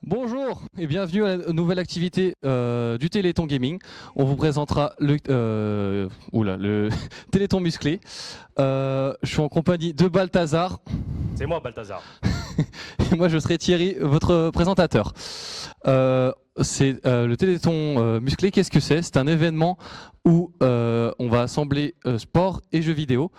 Bonjour et bienvenue à la nouvelle activité du Téléthon Gaming. On vous présentera le Téléthon musclé. Je suis en compagnie de Balthazar. C'est moi, Balthazar. Et moi, je serai Thierry, votre présentateur. Le Téléthon musclé, qu'est-ce que c'est? C'est un événement où on va assembler sport et jeux vidéo.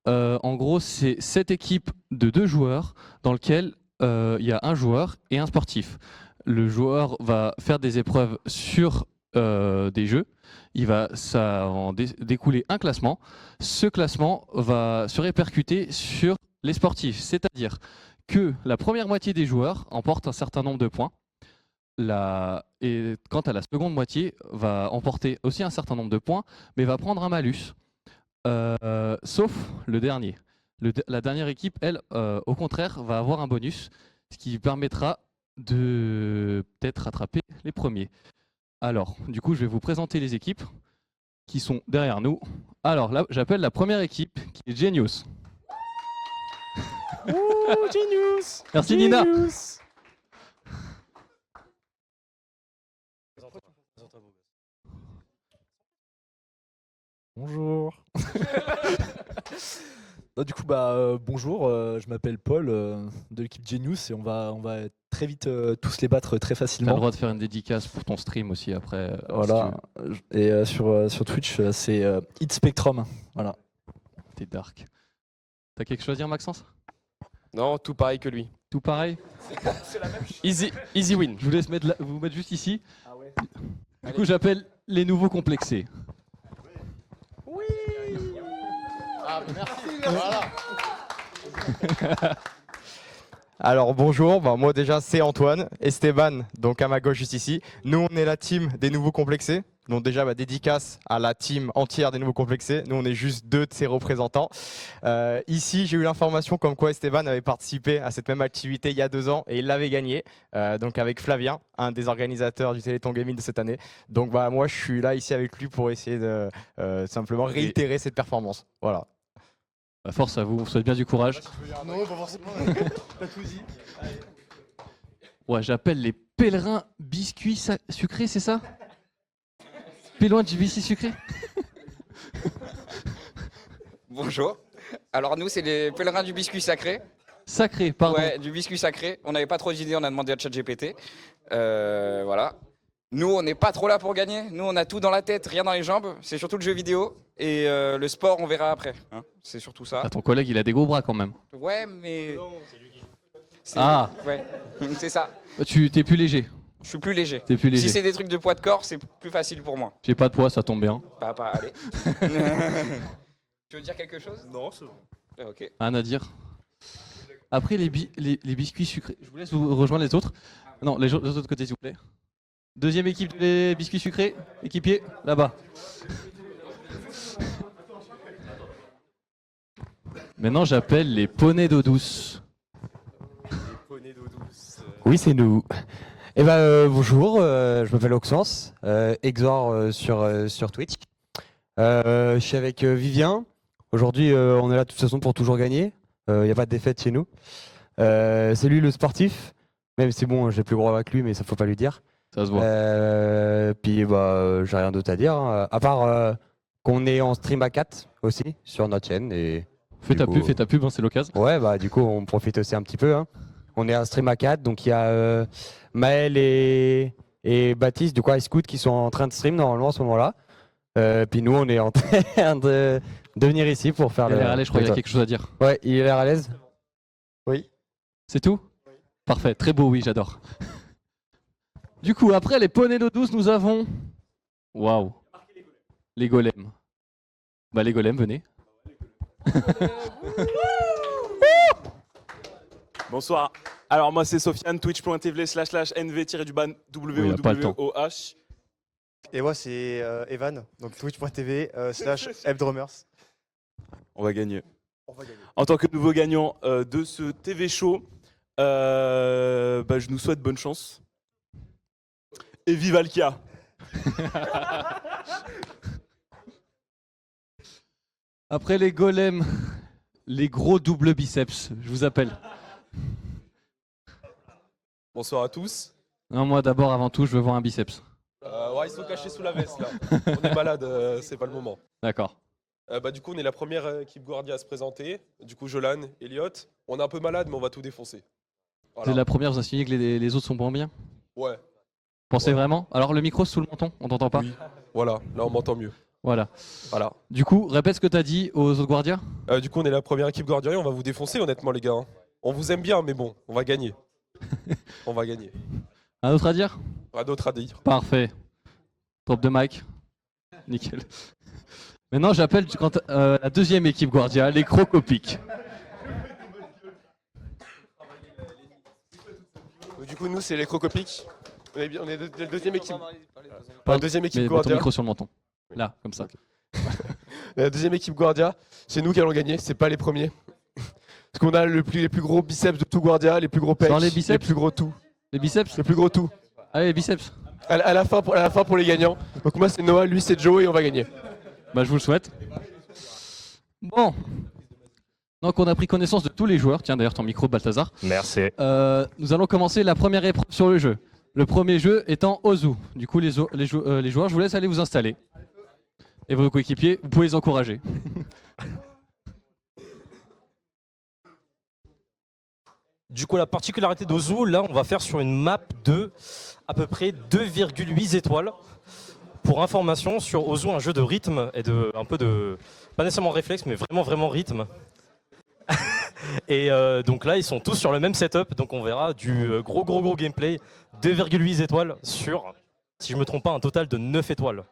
En gros, c'est 7 équipes de 2 joueurs dans lesquelles il y a un joueur et un sportif. Le joueur va faire des épreuves sur des jeux. Il va découler un classement. Ce classement va se répercuter sur les sportifs, c'est-à-dire que la première moitié des joueurs emporte un certain nombre de points. Et quant à la seconde moitié, va emporter aussi un certain nombre de points, mais va prendre un malus. Sauf le dernier. La dernière équipe, elle, au contraire, va avoir un bonus, ce qui permettra de peut-être rattraper les premiers. Alors, du coup, je vais vous présenter les équipes qui sont derrière nous. Alors là, j'appelle la première équipe, qui est Genius. Ouh, Genius. Merci Nina. Bonjour. Du coup, bonjour, je m'appelle Paul de l'équipe Genius et on va très vite tous les battre très Tu as le facilement. droit de faire une dédicace pour ton stream aussi après. Voilà. Et sur Twitch, c'est Hit Spectrum. Voilà. T'es dark. T'as quelque chose à dire, Maxence? Non, tout pareil que lui. Tout pareil? C'est la même chose. Easy win. Je vous laisse vous mettre juste ici. Ah ouais. Du coup, j'appelle les nouveaux complexés. Oui. Ah, merci. Voilà. Alors bonjour, moi déjà c'est Antoine, Esteban, donc à ma gauche juste ici. Nous on est la team des nouveaux complexés, donc déjà dédicace à la team entière des nouveaux complexés. Nous on est juste 2 de ses représentants. Ici j'ai eu l'information comme quoi Esteban avait participé à cette même activité il y a 2 ans et il l'avait gagné, donc avec Flavien, un des organisateurs du Téléthon Gaming de cette année. Donc moi je suis là ici avec lui pour essayer de simplement réitérer cette performance. Voilà. Force à vous, on souhaite bien du courage. Non, pas forcément. T'as tout dit. Ouais, j'appelle les pèlerins biscuits sucrés, c'est ça? Pèlerins de biscuits sucrés? Bonjour. Alors nous, c'est les pèlerins du biscuit sacré. Sacré, pardon. Ouais, du biscuit sacré. On n'avait pas trop d'idées, on a demandé à ChatGPT. Voilà. Nous, on n'est pas trop là pour gagner. Nous, on a tout dans la tête, rien dans les jambes. C'est surtout le jeu vidéo. Et le sport, on verra après. Hein, c'est surtout ça. Ah, ton collègue, il a des gros bras quand même. Ouais, mais... Ah. Ouais, c'est ça. T'es plus léger. Je suis plus léger. T'es plus léger. Si c'est des trucs de poids de corps, c'est plus facile pour moi. J'ai pas de poids, ça tombe bien. Allez. Tu veux dire quelque chose? Non, c'est bon. Ok. Rien à dire. Après, les biscuits sucrés. Je vous laisse vous rejoindre les autres. Non, les autres côtés, s'il vous plaît. Deuxième équipe des biscuits sucrés. Équipier, là-bas. Maintenant, j'appelle les poneys d'eau douce. Oui, c'est nous. Bonjour, je m'appelle Oxens, Exor sur Twitch. Je suis avec Vivien. Aujourd'hui, on est là de toute façon pour toujours gagner. Il n'y a pas de défaite chez nous. C'est lui le sportif. Même si bon, j'ai plus gros avec lui, mais ça faut pas lui dire. Ça se voit. J'ai rien d'autre à dire. À part qu'on est en stream à 4 aussi sur notre chaîne. Et Fais ta pub, hein, c'est l'occasion. ouais, du coup, on profite aussi un petit peu. Hein. On est un stream à 4, donc il y a Maël et Baptiste, du coup, iScoot, qui sont en train de stream normalement à ce moment-là. Puis nous, on est en train de venir ici pour faire Il a l'air à l'aise, je crois qu'il y a quelque chose à dire. Ouais, il a l'air à l'aise. Oui. C'est tout? Parfait, très beau, oui, j'adore. Du coup, après les poneys d'eau douce, nous avons... Waouh. Les golems. Les golems, venez. Bonsoir. Alors moi c'est Sofiane, twitch.tv/nv-WOWOH. Et moi c'est Evan, donc twitch.tv/hebdrummers. On va gagner. En tant que nouveau gagnant de ce TV show, je nous souhaite bonne chance. Et vive Alkia. Après les golems, les gros doubles biceps, je vous appelle. Bonsoir à tous. Non, moi d'abord, avant tout, je veux voir un biceps. Ouais, ils sont cachés sous la veste là. On est malade, c'est pas le moment. D'accord. Du coup, on est la première équipe Guardia à se présenter. Du coup, Jolan, Elliot. On est un peu malade, mais on va tout défoncer. Vous êtes la première, vous insinuez que les autres sont moins bien? Ouais, Pensez vraiment? Alors le micro sous le menton, on t'entend pas? oui. Voilà, là on m'entend mieux. Voilà. Voilà. Du coup, répète ce que t'as dit aux autres Guardias. Du coup, on est la première équipe Guardia et on va vous défoncer, honnêtement, les gars. Hein. On vous aime bien, mais bon, on va gagner. On va gagner. Un autre à dire? Pas d'autre à dire. Parfait. Drop de mic. Nickel. Maintenant, j'appelle la deuxième équipe Guardia, les Crocopics. Du coup, nous, c'est les Crocopics. On est la deuxième équipe. Pardon, Deuxième équipe mets ton Guardia. micro sur le menton. Là, comme ça. La deuxième équipe Guardia, c'est nous qui allons gagner, c'est pas les premiers. Parce qu'on a les plus gros biceps de tout Guardia, les plus gros pecs, Genre les biceps plus gros tout. Les biceps? Le plus gros tout. Allez, biceps. À la fin pour les gagnants. Donc moi c'est Noah, lui c'est Joe et on va gagner. Bah, je vous le souhaite. Bon. Donc, on a pris connaissance de tous les joueurs. Tiens, d'ailleurs, ton micro, Balthazar. Merci. Nous allons commencer la première épreuve sur le jeu. Le premier jeu étant Ozu. Du coup, les joueurs, je vous laisse aller vous installer. Et vos coéquipiers, vous pouvez les encourager. Du coup, la particularité d'Ozu, là, on va faire sur une map de à peu près 2,8 étoiles. Pour information, sur Ozu, un jeu de rythme et de un peu de, pas nécessairement réflexe, mais vraiment rythme. Et donc là, ils sont tous sur le même setup, donc on verra du gros gameplay. 2,8 étoiles sur, si je me trompe pas, un total de 9 étoiles.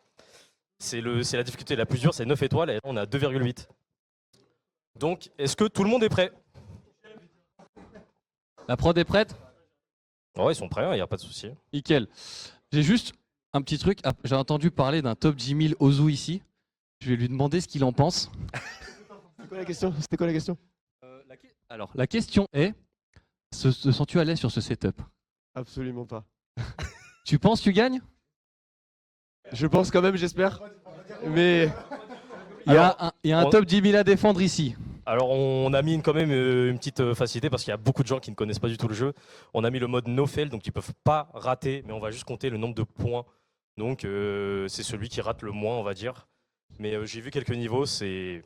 C'est la difficulté la plus dure, c'est 9 étoiles, et là, on a 2,8. Donc, est-ce que tout le monde est prêt? La prod est prête? Ouais, ils sont prêts, il n'y a pas de souci. Nickel. J'ai juste un petit truc. J'ai entendu parler d'un top 10 000 Ozu ici. Je vais lui demander ce qu'il en pense. C'était quoi la question? Alors, la question est, te sens-tu à l'aise sur ce setup? Absolument pas. Tu penses que tu gagnes? Je pense quand même, j'espère. Mais Il y a un top 10 000 à défendre ici. Alors on a mis quand même une petite facilité parce qu'il y a beaucoup de gens qui ne connaissent pas du tout le jeu. On a mis le mode no fail, donc ils peuvent pas rater, mais on va juste compter le nombre de points. Donc c'est celui qui rate le moins, on va dire. Mais j'ai vu quelques niveaux, c'est...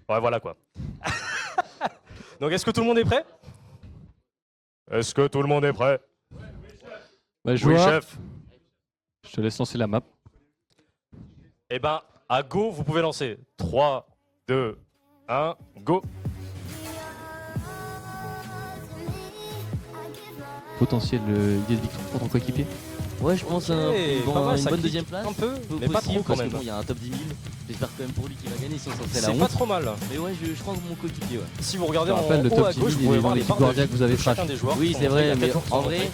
Ouais, voilà quoi. Donc est-ce que tout le monde est prêt? Est-ce que tout le monde est prêt? Bah, Oui, joueur, chef. je te laisse lancer la map. Eh ben, à go, vous pouvez lancer. 3, 2, 1, go. Potentiel idée de victoire pour ton coéquipier? Ouais, je pense Ok, pas mal, une ça bonne clique deuxième place. un peu, Peu mais pas possible, trop quand parce même. que bon, il y a un top 10 000. J'espère quand même pour lui qu'il va gagner, sinon ça serait la C'est honte. pas trop mal. Mais ouais, je crois que mon coéquipier, ouais. Si vous regardez Je en rappelle, le haut top à 10 gauche, 000, vous pouvez il est voir dans les l'équipe barres de Guardia vie que vous avez de chacun trash. des joueurs. Oui, qui c'est sont vrai, montrés, mais il y a 4 jours en qui sont vrai, montrés.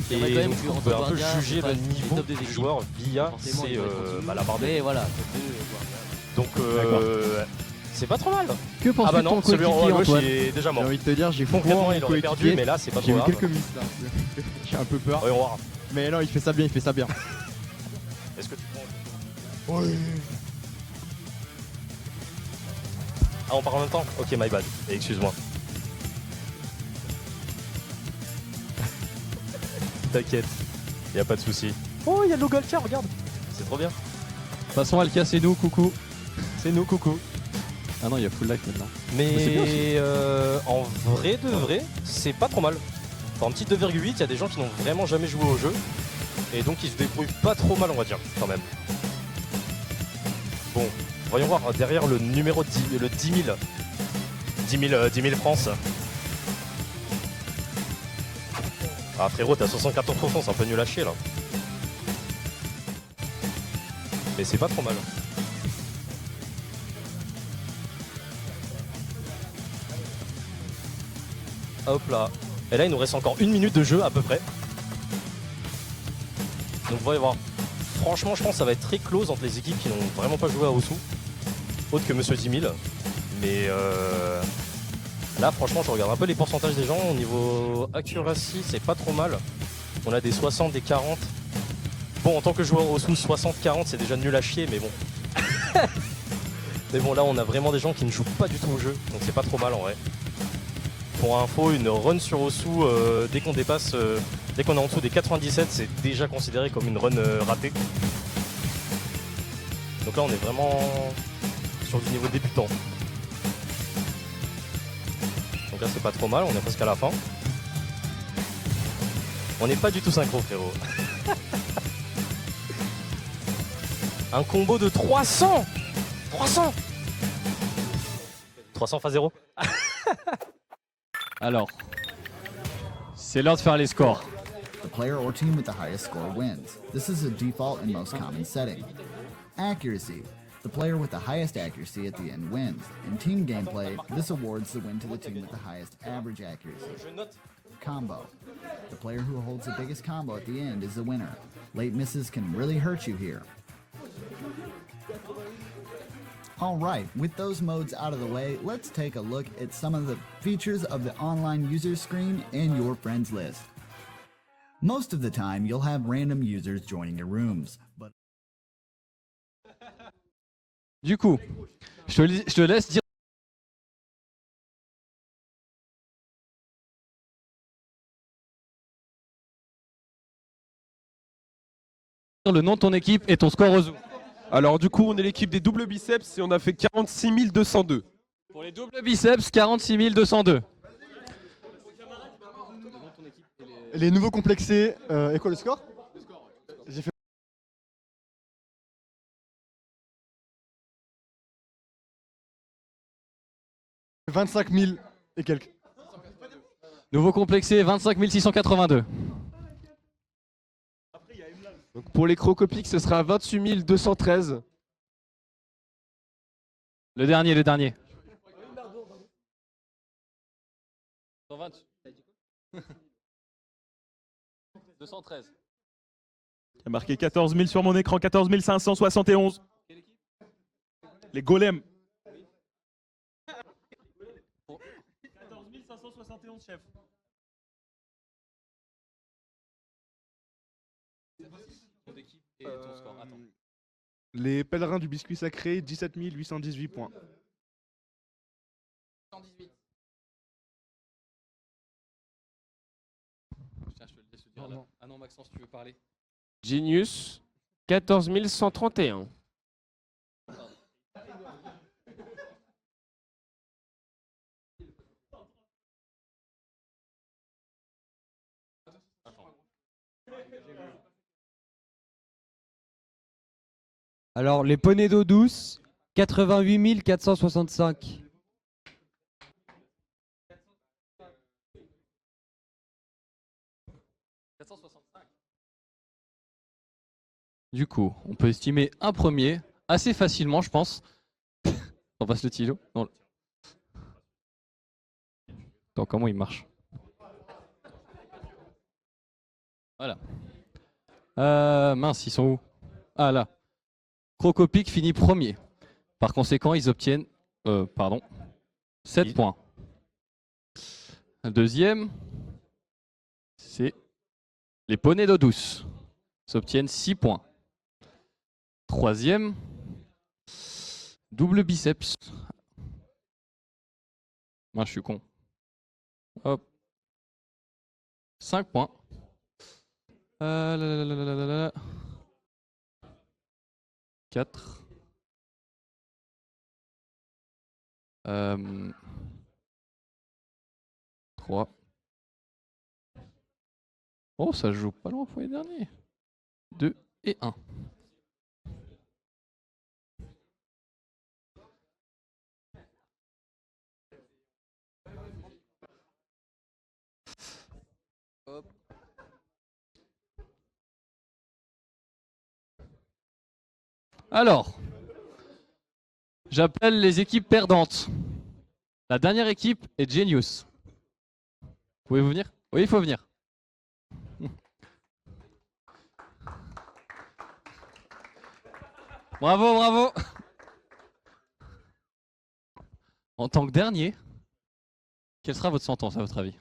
c'est vrai Et quand même donc, qu'on on peut peut un peu Guardia juger le fasse niveau top des du équipes. joueur via Forcément, il doit être au-dessus. la barre de vie. Mais voilà, top 2, Guardia. Donc, c'est pas trop mal. Que penses-tu Ah bah de ton non, celui en haut coéquipier à gauche, Antoine? il est déjà mort. J'ai envie de te dire, j'ai foi en Concrètement, mon il aurait perdu, coéquipier. mais là, c'est pas J'ai trop eu grave. quelques miss là. J'ai un peu peur. Voyons voir. Mais non, il fait ça bien, il fait ça bien. Est-ce que tu prends... oui. Ah, on part en même temps? Ok, my bad. Excuse-moi. T'inquiète, y a pas de souci. Oh, il y a le logo Altia, regarde. C'est trop bien. De toute façon, Alka, c'est nous, coucou. C'est nous, coucou. Ah non, il y a full life maintenant. Mais c'est bien aussi. en vrai de vrai, c'est pas trop mal. Dans un petit 2,8, il y a des gens qui n'ont vraiment jamais joué au jeu. Et donc ils se débrouillent pas trop mal, on va dire, quand même. Bon, voyons voir derrière le numéro 10, le 10 000. 10 000 France. Ah frérot, t'as 74%, c'est un peu nul à chier là. Mais c'est pas trop mal. Hop là. Et là, il nous reste encore 1 minute de jeu à peu près. Donc, voyons voir. Franchement, je pense que ça va être très close entre les équipes qui n'ont vraiment pas joué à Osu. Autre que Monsieur 10 000. Mais là, franchement, je regarde un peu les pourcentages des gens. Au niveau accuracy, c'est pas trop mal. On a des 60, des 40. Bon, en tant que joueur Osu, 60-40, c'est déjà nul à chier, mais bon. Mais bon, là, on a vraiment des gens qui ne jouent pas du tout au jeu. Donc, c'est pas trop mal en vrai. Pour info, une run sur Osu, dès qu'on dépasse, dès qu'on est en dessous des 97, c'est déjà considéré comme une run ratée. Donc là, on est vraiment sur du niveau débutant. Donc là, c'est pas trop mal, on est presque à la fin. On n'est pas du tout synchro, frérot. Un combo de 300 300 300 phase 0. Alors, c'est l'heure de faire les scores. The player or team with the highest score wins. This is a default and most common setting. Accuracy. The player with the highest accuracy at the end wins. In team gameplay, this awards the win to the team with the highest average accuracy. Combo. The player who holds the biggest combo at the end is the winner. Late misses can really hurt you here. Alright, with those modes out of the way, let's take a look at some of the features of the online users screen and your friends list. Most of the time, you'll have random users joining your rooms, but Du coup, je te laisse dire le nom de ton équipe et ton score au zoo. Alors du coup, on est l'équipe des doubles biceps et on a fait 46 202. Pour les doubles biceps, 46 202. Les nouveaux complexés, et quoi le score? J'ai fait 25 000 et quelques. Nouveau complexé, 25 682. Donc pour les Crocopics, ce sera 28 213. Le dernier. 120. 213. Il y a marqué 14 000 sur mon écran, 14 571. Les golems. 14 571, chef. Les pèlerins du biscuit sacré, 17 818 points. 118. Tiens, je te le laisse le dire là. Ah non, Maxence, tu veux parler? Genius, 14 131. Alors, les poneys d'eau douce, 88 465. Du coup, on peut estimer un premier assez facilement, je pense. On passe le stylo. Non. Attends, comment il marche? Voilà. Mince, ils sont où? Ah là. Crocopic finit premier. Par conséquent, ils obtiennent 7 points. Deuxième, c'est les poneys d'eau douce. Ils obtiennent 6 points. Troisième, double biceps. Moi, je suis con. Hop. 5 points. 4. 3. Oh, ça joue pas loin pour les derniers. 2 et 1. Hop. Alors, j'appelle les équipes perdantes. La dernière équipe est Genius. Pouvez-vous venir? Oui, il faut venir. Bravo, bravo. En tant que dernier, quelle sera votre sentence à votre avis?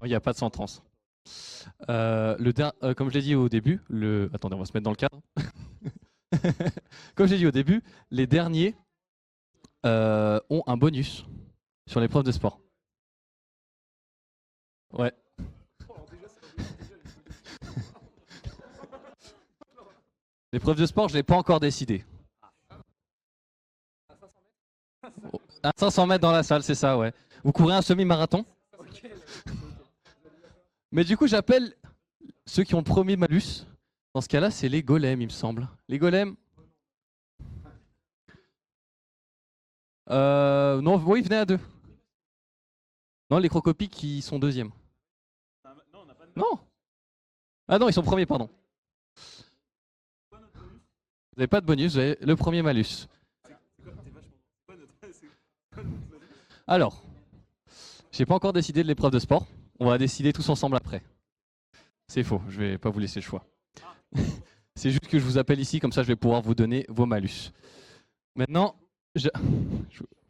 Il n'y a pas de sentence. Comme je l'ai dit au début, attendez, on va se mettre dans le cadre. Comme j'ai dit au début, les derniers ont un bonus. sur l'épreuve de sport. Ouais. L'épreuve de sport, je ne l'ai pas encore décidé. À 500 mètres dans la salle, c'est ça, ouais. Vous courez un semi-marathon. Mais du coup, j'appelle ceux qui ont le premier malus. Dans ce cas-là, c'est les golems, il me semble. Les golems. Non, oui, venez à deux. Non, les crocopies qui sont deuxièmes. Non. Ah non, ils sont premiers, pardon. Vous n'avez pas de bonus, vous avez le premier malus. Alors, j'ai pas encore décidé de l'épreuve de sport. On va décider tous ensemble après. C'est faux, je vais pas vous laisser le choix. C'est juste que je vous appelle ici, comme ça je vais pouvoir vous donner vos malus. Maintenant, vous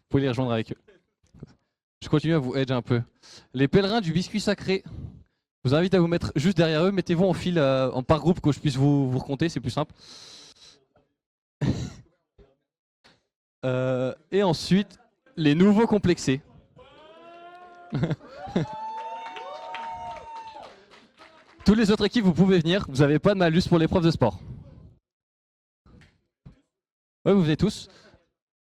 pouvez les rejoindre avec eux. Je continue à vous edge un peu. Les pèlerins du biscuit sacré, je vous invite à vous mettre juste derrière eux. Mettez-vous en file par groupe que je puisse vous recompter, c'est plus simple. Et ensuite, les nouveaux complexés. Toutes les autres équipes, vous pouvez venir. Vous n'avez pas de malus pour l'épreuve de sport. Ouais, vous venez tous.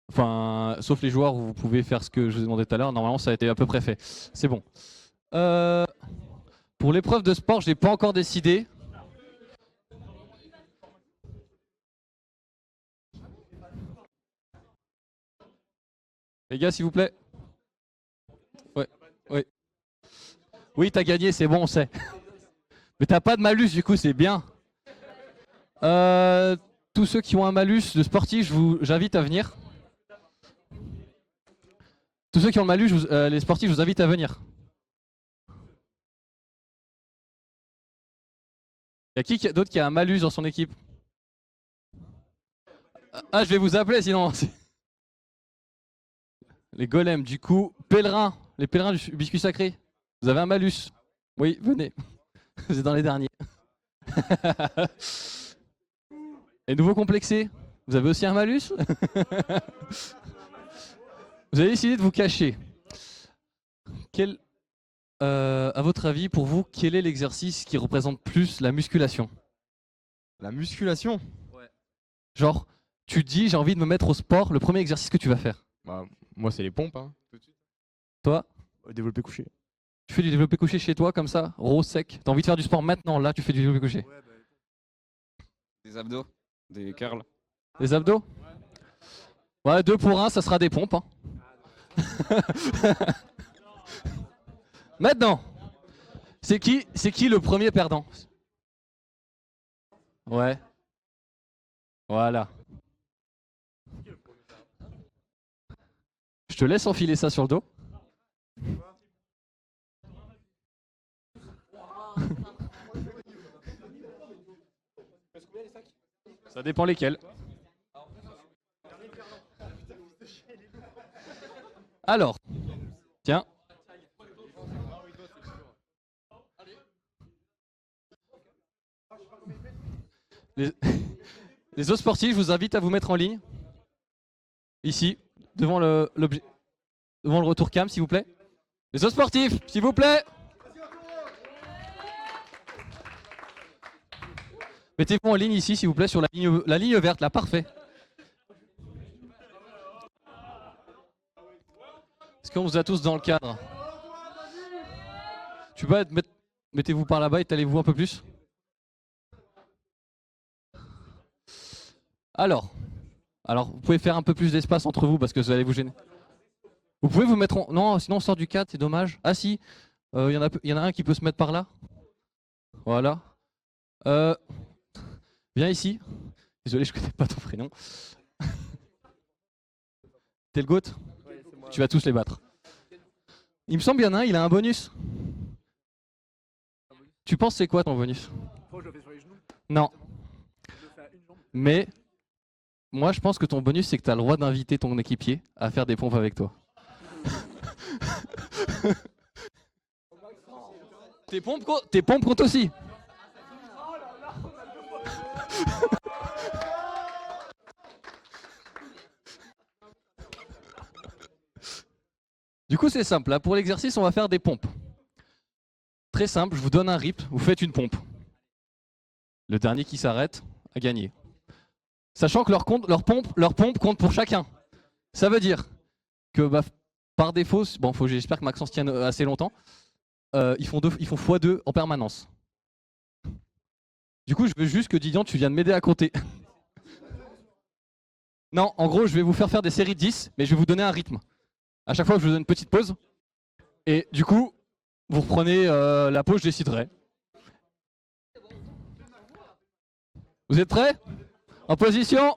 Enfin, sauf les joueurs où vous pouvez faire ce que je vous ai demandé tout à l'heure. Normalement, ça a été à peu près fait. C'est bon. Pour l'épreuve de sport, je n'ai pas encore décidé. Les gars, s'il vous plaît. Ouais, ouais. Oui, t'as gagné, c'est bon, on sait. Mais t'as pas de malus, du coup, c'est bien. Tous ceux qui ont un malus de sportif, j'invite à venir. Tous ceux qui ont le malus, les sportifs, je vous invite à venir. Y a qui d'autre qui a un malus dans son équipe? Ah, je vais vous appeler sinon. Les golems, du coup, pèlerins, les pèlerins du biscuit sacré. Vous avez un malus? Oui, venez. Vous êtes dans les derniers. Les nouveaux complexés, vous avez aussi un malus? Vous avez décidé de vous cacher. À votre avis, pour vous, quel est l'exercice qui représente plus la musculation? La musculation? Ouais. Genre, tu te dis, j'ai envie de me mettre au sport, le premier exercice que tu vas faire? Bah, moi, c'est les pompes. Hein. Toi? Développé couché. Tu fais du développé couché chez toi, comme ça, raw, sec? T'as envie de faire du sport maintenant, là, tu fais du développé couché? Des abdos, des curls. Des abdos? Ouais, 2 pour 1, ça sera des pompes. Hein. Maintenant, c'est qui le premier perdant? Ouais. Voilà. Je te laisse enfiler ça sur le dos. Ça dépend lesquels. Alors, tiens. Les autres sportifs, je vous invite à vous mettre en ligne. Ici, devant le retour cam, s'il vous plaît. Les autres sportifs, s'il vous plaît. Mettez-vous en ligne ici, s'il vous plaît, sur la ligne verte, là, parfait. Est-ce qu'on vous a tous dans le cadre? Tu peux mettez-vous par là-bas, étalez-vous un peu plus. Alors, vous pouvez faire un peu plus d'espace entre vous parce que vous allez vous gêner. Vous pouvez vous mettre en... Non, sinon on sort du cadre, c'est dommage. Ah si, il y en a un qui peut se mettre par là. Voilà. Viens ici. Désolé, je connais pas ton prénom. T'es le GOAT? Tu vas tous les battre. Il me semble qu'il y en a un, il a un bonus. Tu penses c'est quoi ton bonus? Non. Mais moi je pense que ton bonus c'est que tu as le droit d'inviter ton équipier à faire des pompes avec toi. Tes pompes comptent aussi. Du coup, c'est simple. Là, pour l'exercice, on va faire des pompes. Très simple, je vous donne un rip, vous faites une pompe. Le dernier qui s'arrête a gagné. Sachant que leur pompe compte pour chacun. Ça veut dire que par défaut, bon, j'espère que Maxence tienne assez longtemps, ils font x2 en permanence. Du coup, je veux juste que Didian, tu viennes m'aider à compter. Non, en gros, je vais vous faire des séries de 10, mais je vais vous donner un rythme. À chaque fois, je vous donne une petite pause. Et du coup, vous reprenez la pause, je déciderai. Vous êtes prêts? En position.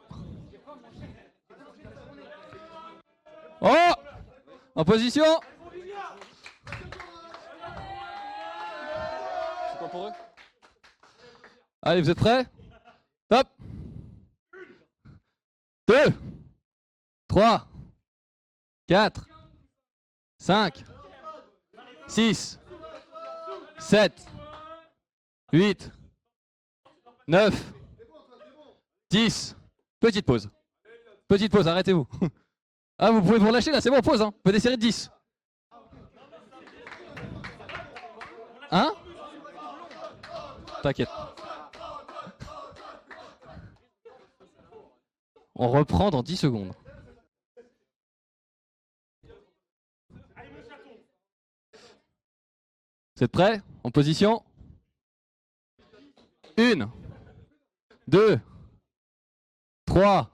Oh! En position. C'est quoi pour eux? Allez, vous êtes prêts? Top! 2, 3, 4, 5, 6, 7, 8, 9, 10. Petite pause. Petite pause, arrêtez-vous. Ah, vous pouvez vous relâcher là, c'est bon, pause. Hein. Faites des séries de 10. Hein? T'inquiète. On reprend dans 10 secondes. Vous êtes prêts? En position? 1, 2, 3,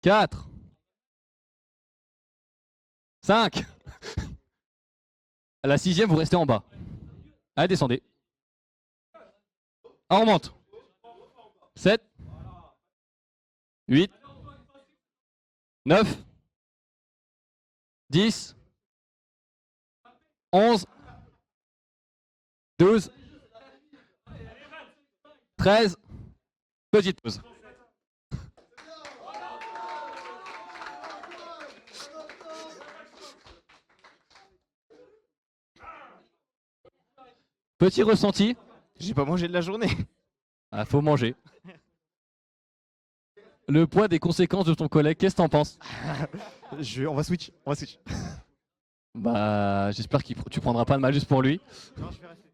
4, 5. À la 6e, vous restez en bas. Allez, descendez. On remonte. 7, 8, 9, 10, 11, 12, 13, petite pause. Petit ressenti? J'ai pas mangé de la journée. Ah, faut manger. Le poids des conséquences de ton collègue, qu'est-ce que t'en penses? On va switch. Bah, j'espère que tu prendras pas de mal juste pour lui. Non, je vais rester.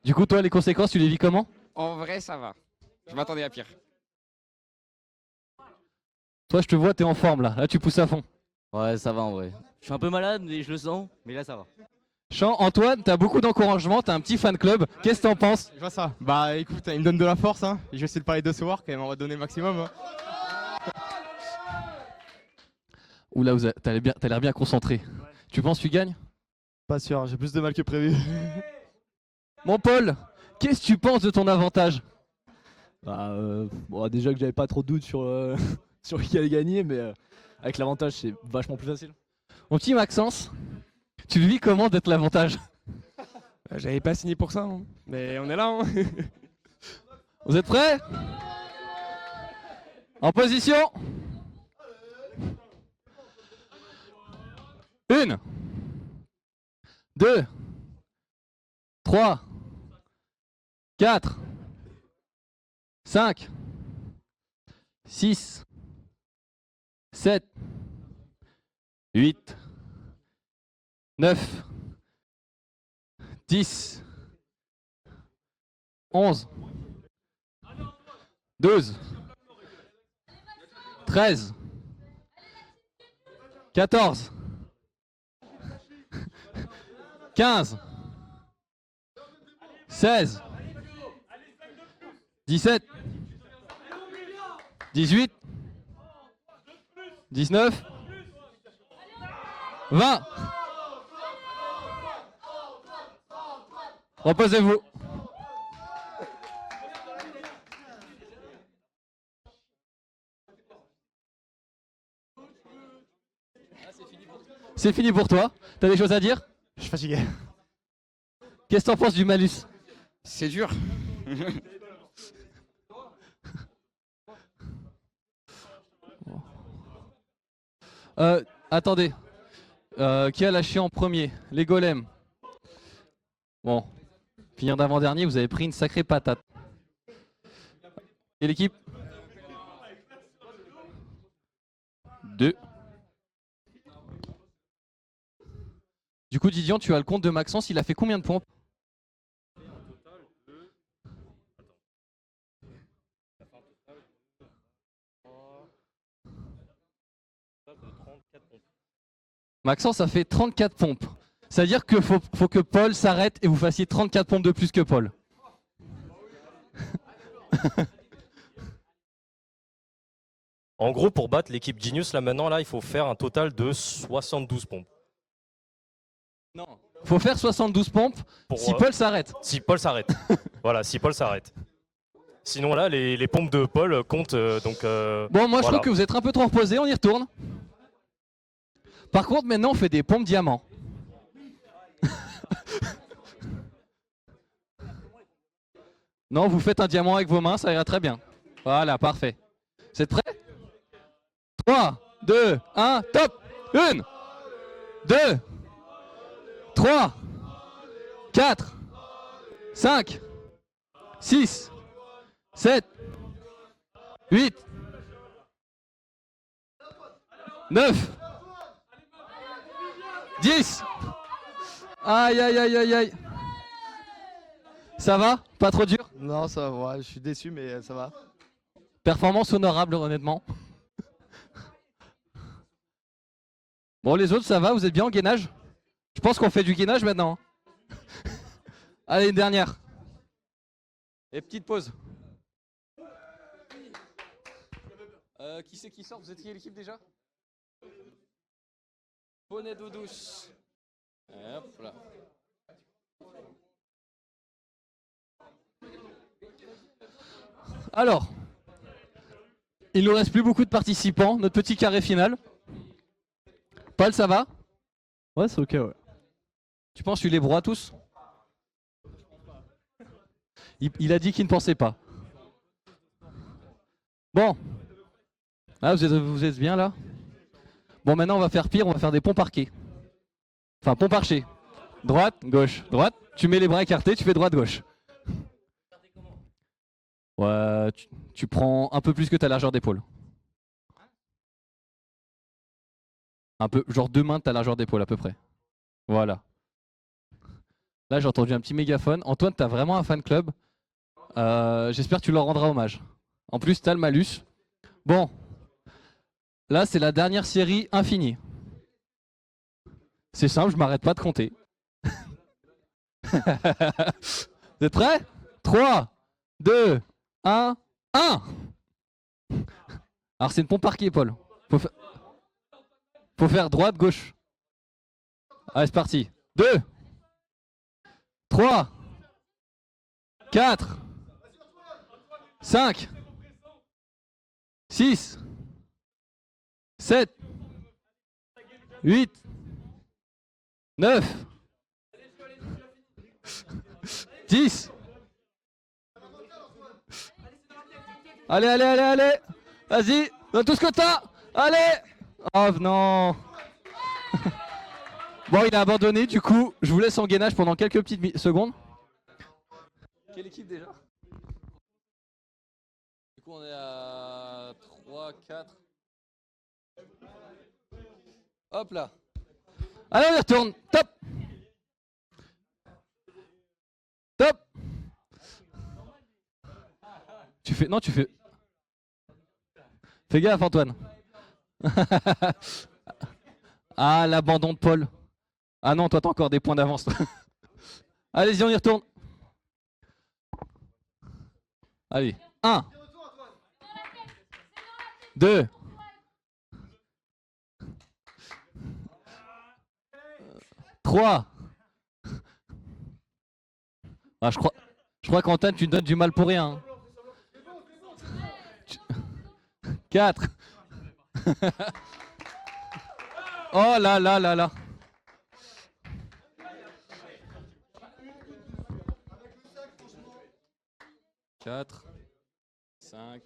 Du coup, toi, les conséquences, tu les vis comment? En vrai, ça va. Je m'attendais à pire. Toi, je te vois, t'es en forme là. Là, tu pousses à fond. Ouais, ça va en vrai. Je suis un peu malade, mais je le sens. Mais là, ça va. Chant, Antoine, t'as beaucoup d'encouragement, t'as un petit fan club. Qu'est-ce que t'en penses? Je vois ça. Bah écoute, il me donne de la force. Hein. Je vais essayer de parler de ce work et on va donner le maximum. Hein. Oula, t'as l'air bien concentré. Ouais. Tu penses que tu gagnes? Pas sûr, j'ai plus de mal que prévu. Mon Paul, qu'est-ce que tu penses de ton avantage? Bon, déjà que j'avais pas trop de doutes sur, sur qui allait gagner, mais avec l'avantage, c'est vachement plus facile. Mon petit Maxence, tu le vis comment d'être l'avantage? J'avais pas signé pour ça, hein. Mais on est là. Hein. Vous êtes prêts? En position. 1, 2, 3, 4, 5, 6, 7, 8, 9, 10, 11, 12, 13, 14, 15, 16, 17, 18, 19, 20. Reposez-vous. C'est fini pour toi. T'as des choses à dire? Je suis fatigué. Qu'est-ce que t'en penses du malus? C'est dur. Attendez. Qui a lâché en premier? Les golems. Bon. Finir d'avant-dernier, vous avez pris une sacrée patate. Et l'équipe? 2. Du coup, Didion, tu as le compte de Maxence, il a fait combien de pompes? Maxence a fait 34 pompes. C'est-à-dire qu'il faut que Paul s'arrête et vous fassiez 34 pompes de plus que Paul. En gros, pour battre l'équipe Genius, là maintenant, là, il faut faire un total de 72 pompes. Non. Faut faire 72 pompes si Paul s'arrête. Si Paul s'arrête. Voilà, si Paul s'arrête. Sinon là, les pompes de Paul comptent donc. Bon, moi je voilà. trouve que vous êtes un peu trop reposés, on y retourne. Par contre, maintenant on fait des pompes diamants. Non, vous faites un diamant avec vos mains, ça ira très bien. Voilà, parfait. Vous êtes prêts? 3, 2, 1, top! 1, 2, 3, 4, 5, 6, 7, 8, 9, 10. Aïe, aïe, aïe, aïe, aïe. Ça va? Pas trop dur? Non, ça va, je suis déçu, mais ça va. Performance honorable, honnêtement. Bon, les autres, ça va? Vous êtes bien en gainage? Je pense qu'on fait du gainage maintenant. Allez, une dernière. Et petite pause. Qui c'est qui sort? Vous êtes qui l'équipe déjà? Bonnet d'eau douce. Et hop là. Alors, il nous reste plus beaucoup de participants. Notre petit carré final. Paul, ça va? Ouais, c'est ok, ouais. Tu penses que tu les broies tous? Il a dit qu'il ne pensait pas. Bon. Ah, vous êtes bien là? Bon, maintenant on va faire pire, on va faire des pompes arqués. Enfin, pompes archées. Droite, gauche, droite. Tu mets les bras écartés, tu fais droite, gauche. Ouais, tu prends un peu plus que ta largeur d'épaule. Un peu, genre 2 mains de ta largeur d'épaule à peu près. Voilà. Là, j'ai entendu un petit mégaphone. Antoine, t'as vraiment un fan club. J'espère que tu leur rendras hommage. En plus, t'as le malus. Bon. Là, c'est la dernière série infinie. C'est simple, je m'arrête pas de compter. Vous êtes prêts? 3, 2, 1, 1. Alors, c'est une pompe parquée, Paul. Faut faire droite, gauche. Allez, c'est parti. 2, 3, 4, 5, 6, 7, 8, 9, 10. Allez, allez, allez, allez. Vas-y, donne tout ce que t'as. Allez. Oh non. Bon, il a abandonné, du coup, je vous laisse en gainage pendant quelques petites secondes. Quelle équipe déjà? Du coup, on est à 3, 4. Hop là. Allez, on y retourne. Top. Top. Tu fais... Non, tu fais... Fais gaffe, Antoine. Ah, l'abandon de Paul. Ah non, toi, t'as encore des points d'avance. Allez-y, on y retourne. Allez. 1. 2. 3. Ah, je crois qu'Antoine, tu me donnes du mal pour rien. 4. Oh là là là là. 4, 5.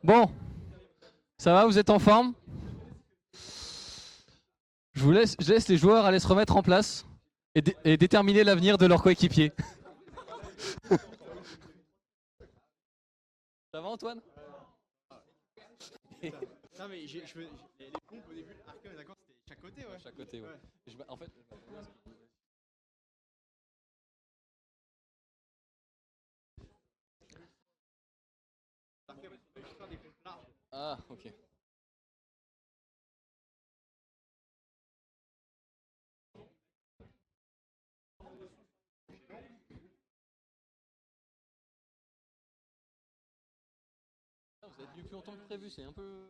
Bon, ça va, vous êtes en forme? Je laisse les joueurs aller se remettre en place et déterminer l'avenir de leurs coéquipiers. Ça va Antoine? Non mais les pompes au début, Arkham, d'accord, c'était chaque côté, ouais. Chaque côté, ouais. En fait. Ah, ok. Vous êtes venu plus longtemps que prévu, c'est un peu.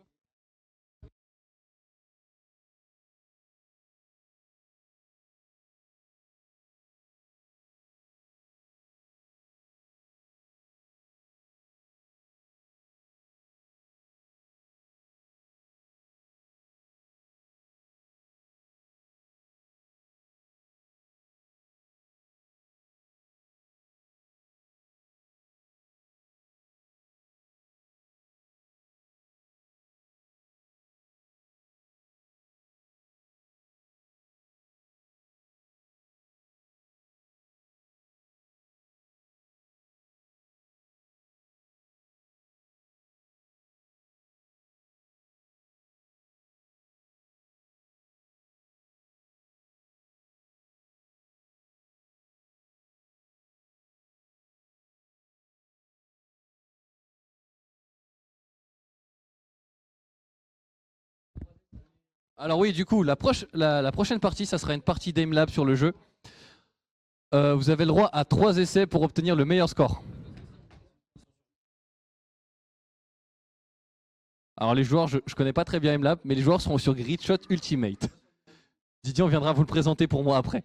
Alors oui, du coup, la prochaine partie, ça sera une partie d'AimLab sur le jeu. Vous avez le droit à 3 essais pour obtenir le meilleur score. Alors les joueurs, je connais pas très bien AimLab, mais les joueurs seront sur Gridshot Ultimate. Didier, on viendra vous le présenter pour moi après.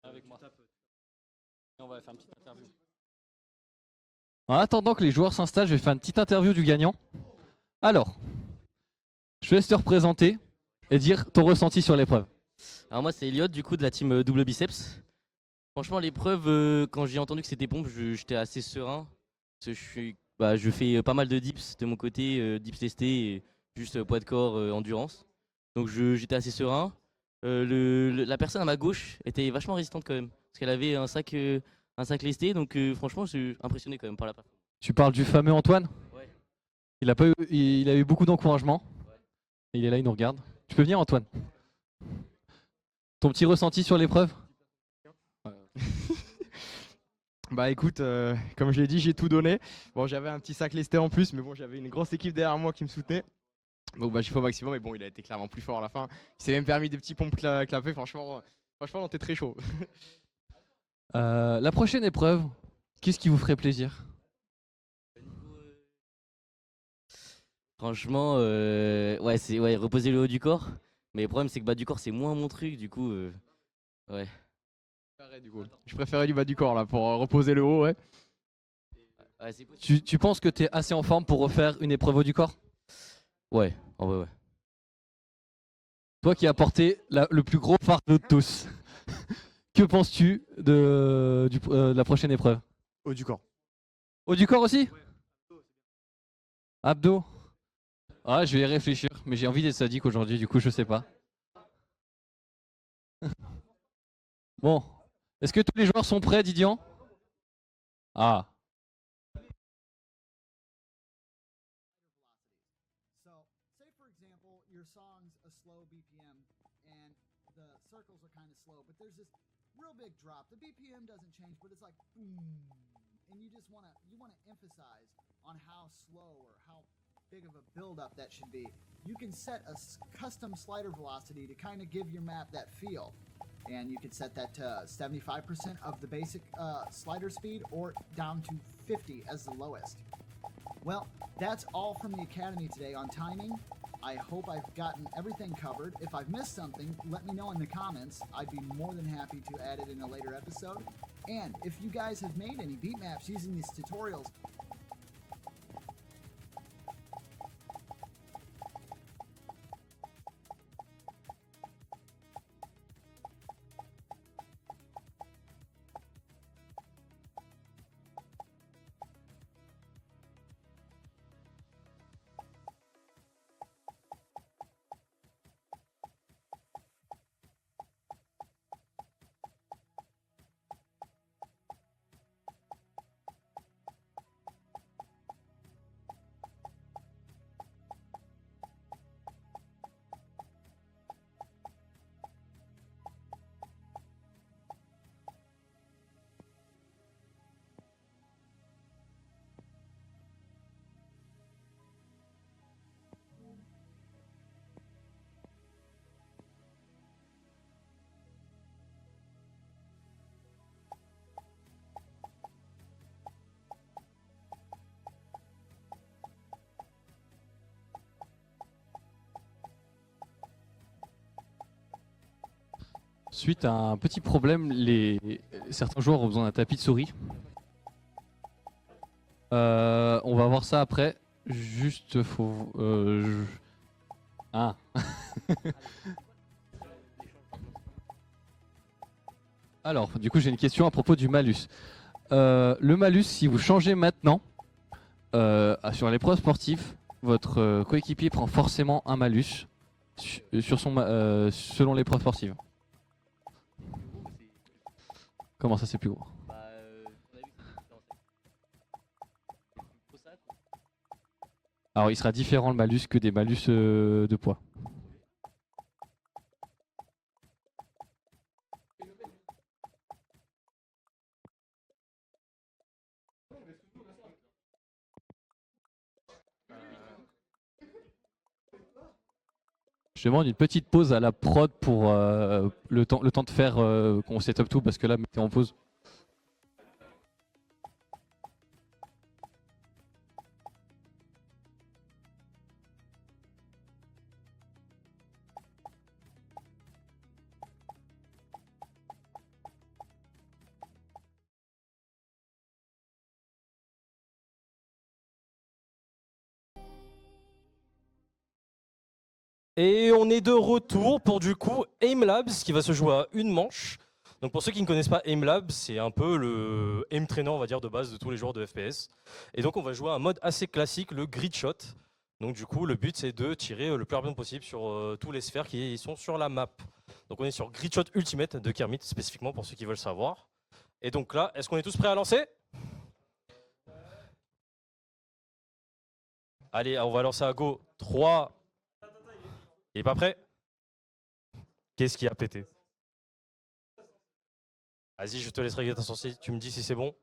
Avec moi. Et on va faire une petite interview. En attendant que les joueurs s'installent, je vais faire une petite interview du gagnant. Alors, je te laisse te représenter et dire ton ressenti sur l'épreuve. Alors moi c'est Elliot du coup de la team double biceps. Franchement l'épreuve, quand j'ai entendu que c'était pompe, j'étais assez serein. Parce que je fais pas mal de dips de mon côté, dips testés et juste poids de corps, endurance. Donc j'étais assez serein. La personne à ma gauche était vachement résistante quand même. Parce qu'elle avait un sac lesté, donc franchement je suis impressionné quand même par la performance. Tu parles du fameux Antoine? Ouais. Il a eu beaucoup d'encouragement. Et il est là, il nous regarde. Tu peux venir Antoine? Ton petit ressenti sur l'épreuve? Bah écoute, comme je l'ai dit, j'ai tout donné. Bon, j'avais un petit sac lesté en plus, mais bon, j'avais une grosse équipe derrière moi qui me soutenait. Donc bah j'ai fait au maximum, mais bon, il a été clairement plus fort à la fin. Il s'est même permis des petits pompes clapés, franchement, on était très chaud. La prochaine épreuve, qu'est-ce qui vous ferait plaisir? Franchement, ouais, reposer le haut du corps. Mais le problème c'est que bas du corps c'est moins mon truc, du coup, ouais. Je préférais du bas du corps là pour reposer le haut, ouais. Ouais, Tu penses que tu es assez en forme pour refaire une épreuve haut du corps? Ouais, en vrai, ouais. Toi qui as porté le plus gros fardeau de tous, que penses-tu de la prochaine épreuve? Haut du corps. Haut du corps aussi? Abdos? Ah, je vais y réfléchir, mais j'ai envie d'être sadique aujourd'hui, du coup je sais pas. Bon, est-ce que tous les joueurs sont prêts, Didian? Ah. Say for example, your song's a slow BPM and the circles are kind of slow, but there's this real big drop. The BPM doesn't change, but it's like boom, and you just wanna emphasize on how slow or how big of a build up that should be. you can set a custom slider velocity to kind of give your map that feel. And you can set that to 75% of the basic slider speed or down to 50 as the lowest. Well, that's all from the Academy today on timing. I hope I've gotten everything covered. If I've missed something, let me know in the comments. I'd be more than happy to add it in a later episode. And if you guys have made any beat maps using these tutorials, Suite à un petit problème, certains joueurs ont besoin d'un tapis de souris. On va voir ça après. Juste, faut... Ah. Alors, du coup, j'ai une question à propos du malus. Le malus, si vous changez maintenant, sur l'épreuve sportive, votre coéquipier prend forcément un malus sur selon l'épreuve sportive. Comment ça, c'est plus gros? Alors, il sera différent le malus que des malus de poids. Je demande une petite pause à la prod pour le temps de faire qu'on setup tout parce que là, mettez en pause. Et on est de retour pour du coup Aim Labs qui va se jouer à une manche. Donc pour ceux qui ne connaissent pas Aim Labs, c'est un peu le aim trainer on va dire de base de tous les joueurs de FPS. Et donc on va jouer à un mode assez classique, le grid shot. Donc du coup le but c'est de tirer le plus rapidement possible sur tous les sphères qui sont sur la map. Donc on est sur Grid Shot Ultimate de Kermit spécifiquement pour ceux qui veulent savoir. Et donc là, est-ce qu'on est tous prêts à lancer? Allez, on va lancer à go. 3. Il est pas prêt? Qu'est-ce qui a pété? Vas-y, je te laisse régler ta sortie. Tu me dis si c'est bon.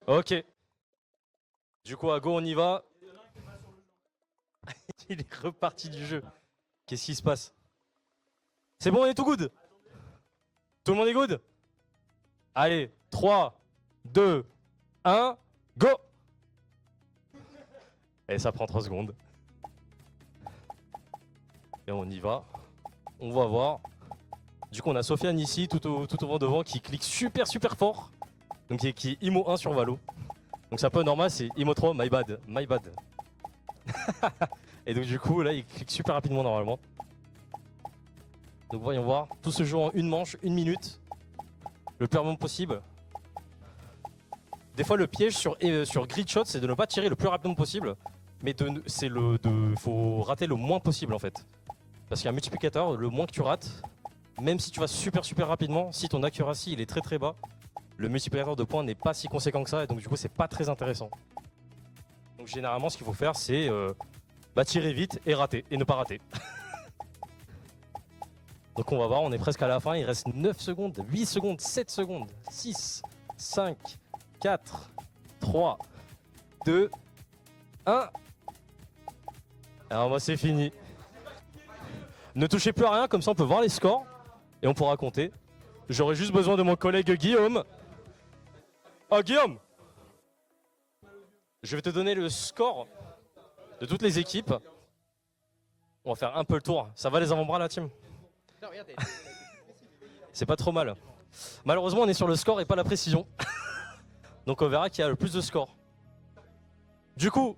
Ok. Du coup, à go, on y va. Il est reparti du jeu. Qu'est-ce qui se passe? C'est bon, on est tout good? Tout le monde est good? Allez, 3, 2, 1, go! Et ça prend 3 secondes. Et on y va. On va voir. Du coup, on a Sofiane ici, tout au vent devant, qui clique super fort. Donc qui est IMO 1 sur Valo. Donc c'est un peu normal, c'est IMO 3, my bad. Et donc du coup, là, il clique super rapidement normalement. Donc voyons voir. Tout se joue en une manche, 1 minute. Le plus rapidement possible. Des fois, le piège sur Grid Shot, c'est de ne pas tirer le plus rapidement possible. Mais faut rater le moins possible en fait. Parce qu'il y a un multiplicateur, le moins que tu rates, même si tu vas super rapidement, si ton accuracy il est très bas, le multiplicateur de points n'est pas si conséquent que ça et donc du coup c'est pas très intéressant. Donc généralement ce qu'il faut faire c'est tirer vite et rater, et ne pas rater. Donc on va voir, on est presque à la fin, il reste 9 secondes, 8 secondes, 7 secondes, 6, 5, 4, 3, 2, 1. Alors moi c'est fini. Ne touchez plus à rien, comme ça on peut voir les scores et on pourra compter. J'aurai juste besoin de mon collègue Guillaume. Oh Guillaume! Je vais te donner le score de toutes les équipes. On va faire un peu le tour. Ça va les avant-bras la team? C'est pas trop mal. Malheureusement on est sur le score et pas la précision. Donc on verra qui a le plus de scores. Du coup,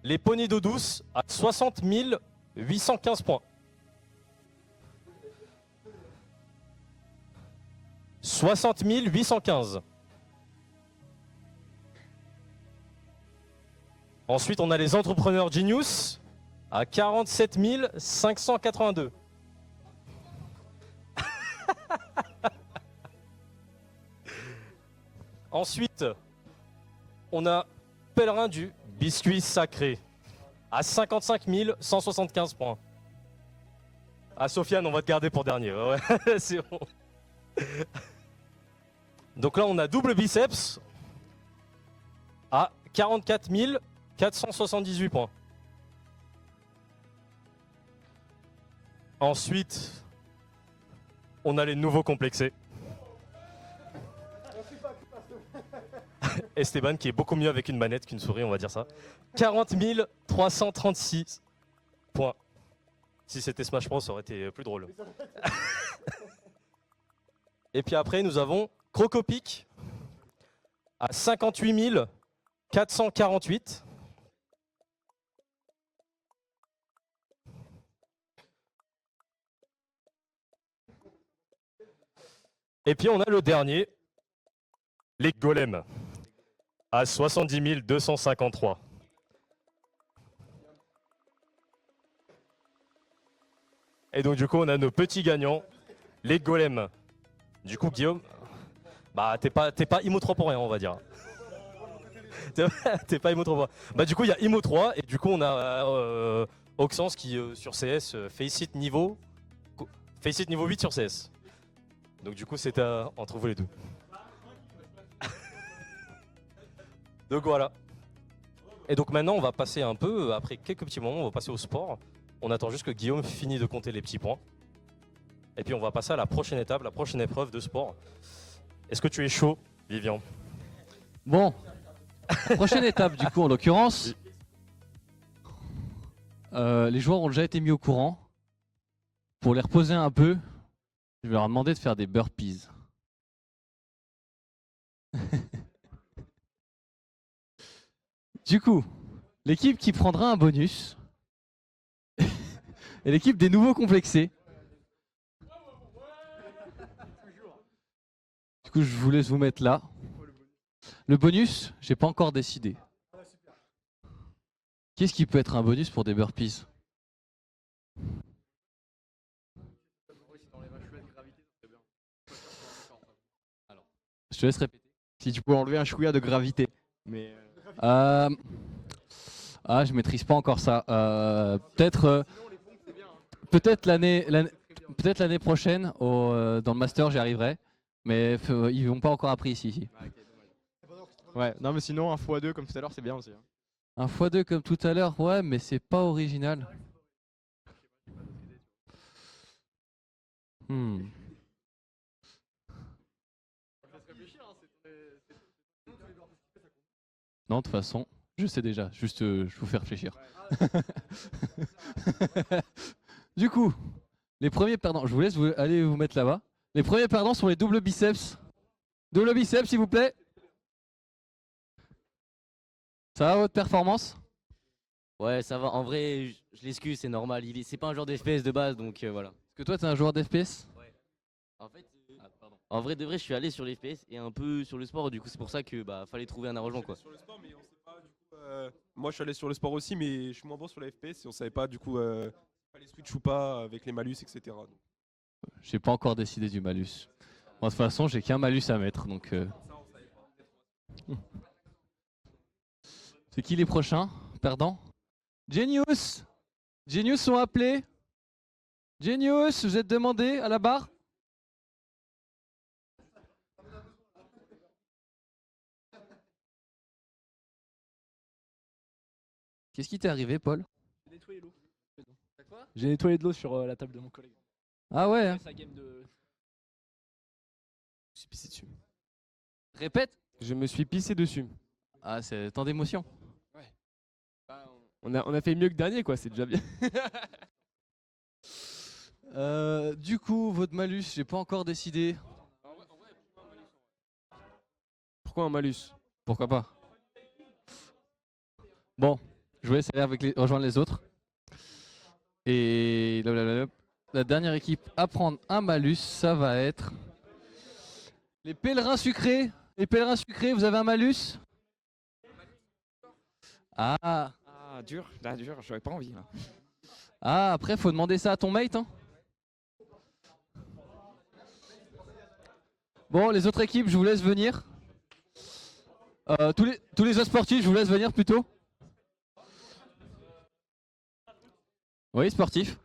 les poneys d'eau douce à 60 815 points. 60 815. Ensuite, on a les entrepreneurs Genius à 47 582. Ensuite, on a Pèlerin du Biscuit Sacré à 55 175 points. Ah Sofiane, on va te garder pour dernier. Ouais, c'est bon. Donc là, on a Double Biceps à 44 478 points. Ensuite, on a les nouveaux complexés. Esteban qui est beaucoup mieux avec une manette qu'une souris, on va dire ça. 40 336 points. Si c'était Smash Bros, ça aurait été plus drôle. Et puis après, nous avons Crocopic à 58 448. Et puis on a le dernier, les golems, à 70 253. Et donc du coup on a nos petits gagnants, les golems. Du coup Guillaume, bah t'es pas Imo 3 pour rien on va dire. T'es pas Imo 3 pour rien. Bah du coup il y a Imo 3 et du coup on a Oxens qui sur CS face it niveau 8 sur CS. Donc du coup c'était entre vous les deux. Donc voilà. Et donc maintenant on va passer un peu, après quelques petits moments, on va passer au sport. On attend juste que Guillaume finisse de compter les petits points. Et puis on va passer à la prochaine étape, la prochaine épreuve de sport. Est-ce que tu es chaud, Vivian? Bon, prochaine étape du coup en l'occurrence. Les joueurs ont déjà été mis au courant. Pour les reposer un peu, je vais leur demander de faire des burpees. Du coup, l'équipe qui prendra un bonus est l'équipe des nouveaux complexés. Du coup, je vous laisse vous mettre là. Le bonus, j'ai pas encore décidé. Qu'est-ce qui peut être un bonus pour des burpees? Je te laisse répéter. Si tu peux enlever un chouïa de gravité. Mais je maîtrise pas encore ça. Peut-être l'année prochaine dans le master j'y arriverai, mais ils n'ont pas encore appris ici. ouais, non mais sinon un x2 comme tout à l'heure c'est bien aussi. Hein. Un x2 comme tout à l'heure, ouais, mais c'est pas original. Non, de toute façon, je sais déjà, juste je vous fais réfléchir. Du coup, les premiers perdants, je vous laisse aller vous mettre là-bas. Les premiers perdants sont les doubles biceps. Double biceps, s'il vous plaît. Ça va votre performance? Ouais, ça va. En vrai, je l'excuse, c'est normal. C'est pas un joueur d'FPS de base, donc voilà. Est-ce que toi, t'es un joueur d'FPS? Ouais. En fait, en vrai de vrai, je suis allé sur les FPS et un peu sur le sport. Du coup, c'est pour ça que fallait trouver un arrangement, quoi. Sur le sport, mais on sait pas, du coup, moi, je suis allé sur le sport aussi, mais je suis moins bon sur la FPS et on savait pas, du coup, fallait switch ou pas avec les malus, etc. Donc. J'ai pas encore décidé du malus. Moi, de toute façon, j'ai qu'un malus à mettre, donc. C'est qui les prochains perdants? Genius! Genius sont appelés. Genius, vous êtes demandé à la barre? Qu'est-ce qui t'est arrivé, Paul? J'ai nettoyé de l'eau sur la table de mon collègue. Ah ouais, hein. Sa game de... Je me suis pissé dessus. Répète. Je me suis pissé dessus. Ah, c'est tant d'émotions. On a fait mieux que dernier, quoi, c'est déjà bien. Du coup, votre malus, j'ai pas encore décidé. Pourquoi un malus? Pourquoi pas? Bon, je vais essayer rejoindre les autres. Et la dernière équipe à prendre un malus, ça va être les pèlerins sucrés. Les pèlerins sucrés, vous avez un malus? Ah. Ah, dur, là, dur, j'avais pas envie. Là. Ah, après, faut demander ça à ton mate. Hein. Bon, les autres équipes, je vous laisse venir. Tous les autres sportifs, je vous laisse venir plutôt. Oui, sportif.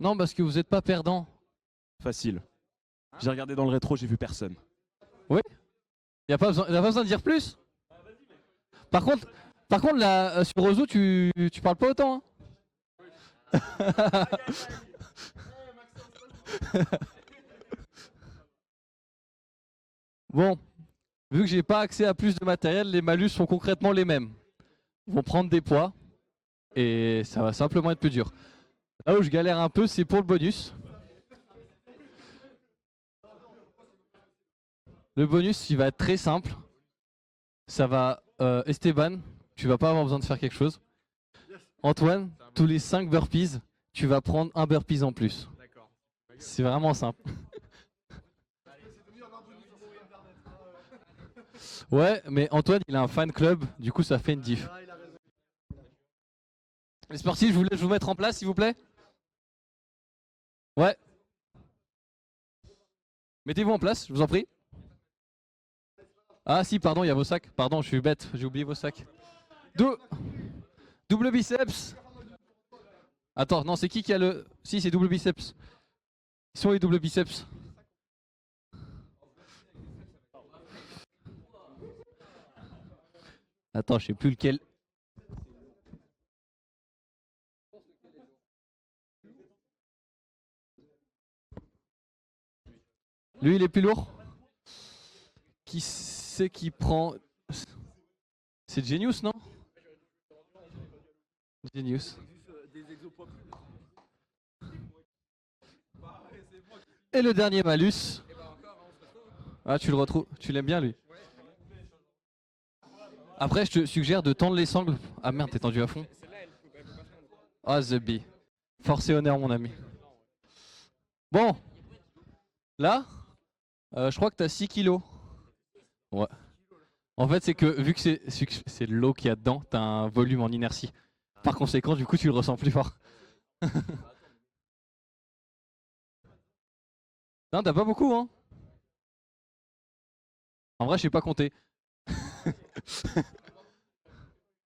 Non, parce que vous n'êtes pas perdant. Facile. J'ai regardé dans le rétro, j'ai vu personne. Oui. Il n'y a pas besoin de dire plus. Par contre là, sur Ozo, tu parles pas autant. Hein. Bon, vu que j'ai pas accès à plus de matériel, les malus sont concrètement les mêmes. Ils vont prendre des poids et ça va simplement être plus dur. Là où je galère un peu, c'est pour le bonus. Le bonus, il va être très simple. Ça va, Esteban, tu vas pas avoir besoin de faire quelque chose. Antoine, tous les 5 burpees, tu vas prendre un burpees en plus. C'est vraiment simple. Ouais, mais Antoine, il a un fan club, du coup ça fait une diff. Les sportifs, je vous laisse vous mettre en place, s'il vous plaît. Ouais. Mettez-vous en place, je vous en prie. Ah si, pardon, il y a vos sacs. Pardon, je suis bête, j'ai oublié vos sacs. Double biceps. Attends, non, c'est qui a le... Si, c'est double biceps. Ils sont les double biceps. Attends, je sais plus lequel. Lui, il est plus lourd. Qui c'est qui prend... C'est Genius, non? Genius. Et le dernier malus. Ah, tu le retrouves. Tu l'aimes bien, lui. Après, je te suggère de tendre les sangles. Ah merde, t'es tendu à fond. Ah, The Bee. Force et honneur, mon ami. Bon. Là, je crois que t'as 6 kilos. Ouais. En fait, c'est que vu que c'est l'eau qu'il y a dedans, t'as un volume en inertie. Par conséquent, du coup, tu le ressens plus fort. Non, t'as pas beaucoup, hein. En vrai, je sais pas compter.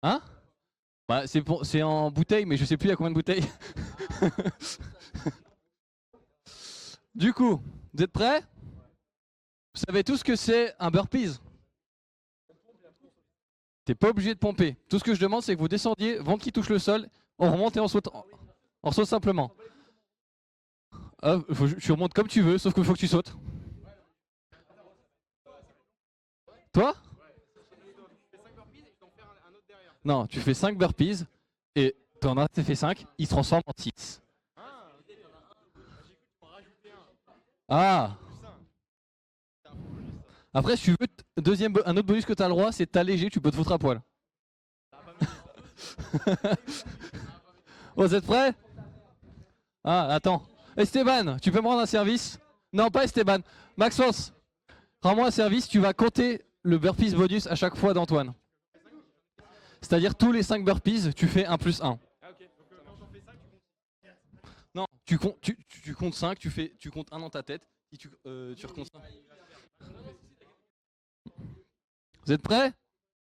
Hein? Bah, c'est en bouteille, mais je sais plus il y a combien de bouteilles. Du coup, vous êtes prêts? Vous savez tous ce que c'est un burpees? T'es pas obligé de pomper. Tout ce que je demande, c'est que vous descendiez, ventre qui touche le sol, on remonte et on saute, on saute simplement. Tu remontes comme tu veux, sauf qu'il faut que tu sautes. Toi? Non, tu fais 5 burpees et t'en as fait 5, il se transforme en 6. Ah! Après, si tu veux, un autre bonus que tu as le droit, c'est de t'alléger, tu peux te foutre à poil. Bon, vous êtes prêts? Ah, attends. Esteban, tu peux me rendre un service? Non, pas Esteban. Maxence, rends-moi un service, tu vas compter le burpees bonus à chaque fois d'Antoine. C'est-à-dire tous les 5 burpees, tu fais 1 plus 1. Non, tu comptes 5, tu comptes 1 dans ta tête, et tu recomptes 5. Vous êtes prêts?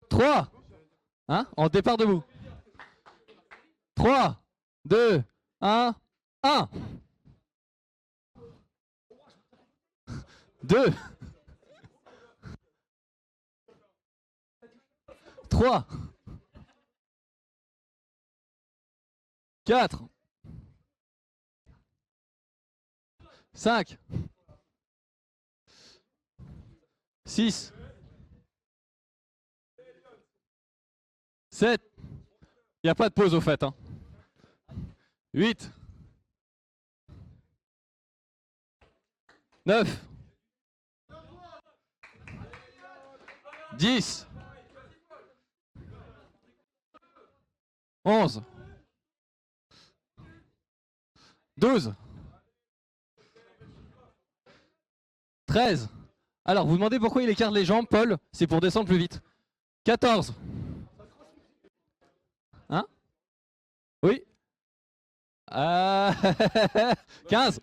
3. Hein? En départ debout. 3, 2, 1, 1. 2, 3, 4, 5, 6, 7, il n'y a pas de pause au fait. 8, 9, 10, 11, 12, 13. Alors, vous demandez pourquoi il écarte les jambes, Paul? C'est pour descendre plus vite. 14. Hein? Oui? 15.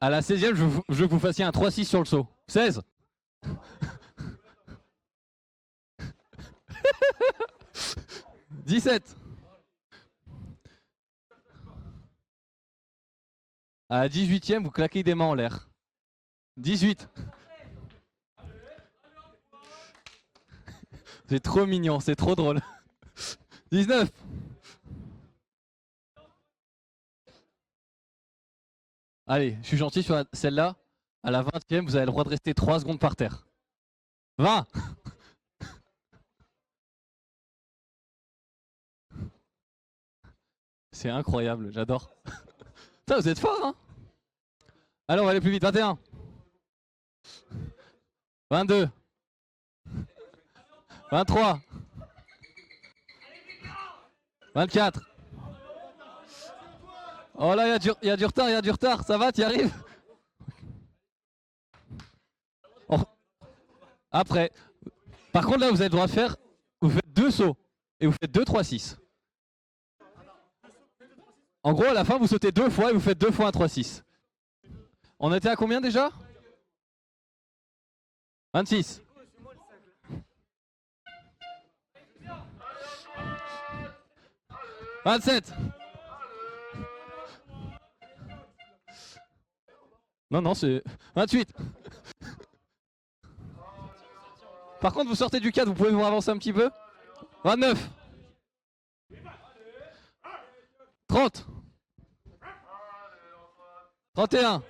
À la 16e, je veux que vous fassiez un 3-6 sur le saut. 16. 17. À la 18e, vous claquez des mains en l'air. 18. C'est trop mignon, c'est trop drôle. 19. Allez, je suis gentil sur celle-là. À la 20e, vous avez le droit de rester 3 secondes par terre. 20. C'est incroyable, j'adore. Putain, vous êtes fort, hein? Allez, on va aller plus vite. 21. 22. 23. 24. Oh là, il y a du retard, ça va, t'y arrives? Oh. Après. Par contre, là, vous avez le droit de faire, vous faites 2 sauts et vous faites 2, 3, 6. En gros, à la fin, vous sautez 2 fois et vous faites 2 fois un 3, 6. On était à combien déjà? 26. 27. Non, c'est 28. Par contre, vous sortez du cadre, vous pouvez vous avancer un petit peu. 29. 30. 31.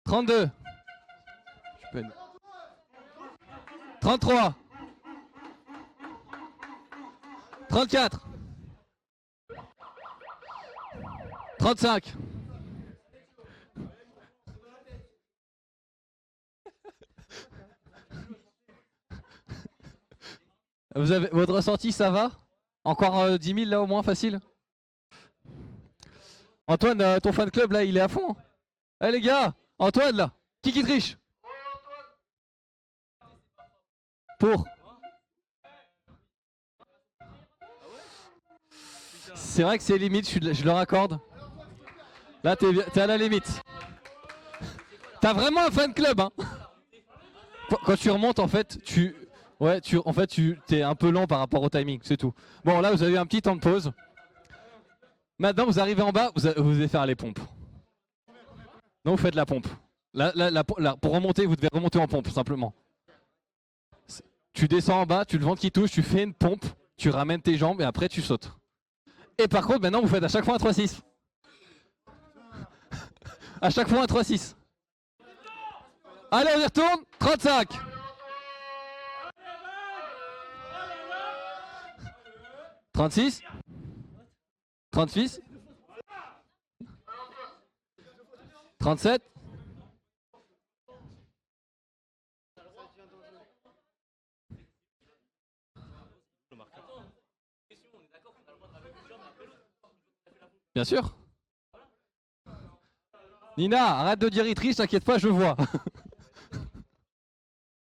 32. 33. 34. 35. Vous avez votre ressenti, ça va? Encore 10 000 là au moins, facile? Antoine, ton fan club là, il est à fond. Eh les gars, Antoine là, qui triche? Pour. C'est vrai que c'est limite, je leur accorde. Là, t'es à la limite. T'as vraiment un fan club, hein? Quand tu remontes, en fait, t'es un peu lent par rapport au timing, c'est tout. Bon, là, vous avez eu un petit temps de pause. Maintenant, vous arrivez en bas, vous allez faire les pompes. Non, vous faites la pompe. Là, pour remonter, vous devez remonter en pompe, simplement. Tu descends en bas, tu le ventre qui touche, tu fais une pompe, tu ramènes tes jambes et après tu sautes. Et par contre, maintenant, vous faites à chaque fois un 3-6. À chaque fois un 3-6. Allez, on y retourne. 35. 36. 36. 37. Bien sûr. Nina, arrête de dire il triche, t'inquiète pas, je vois.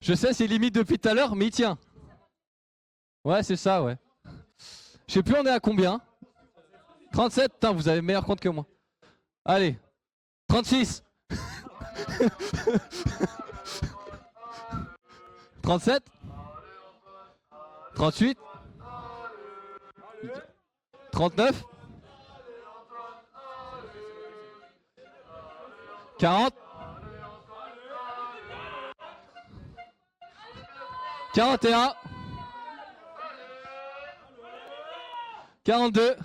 Je sais, c'est limite depuis tout à l'heure, mais il tient. Ouais, c'est ça, ouais. Je sais plus, on est à combien? 37. Putain, vous avez meilleur compte que moi. Allez. 36. 37. 38. 39. 40. 41. 42.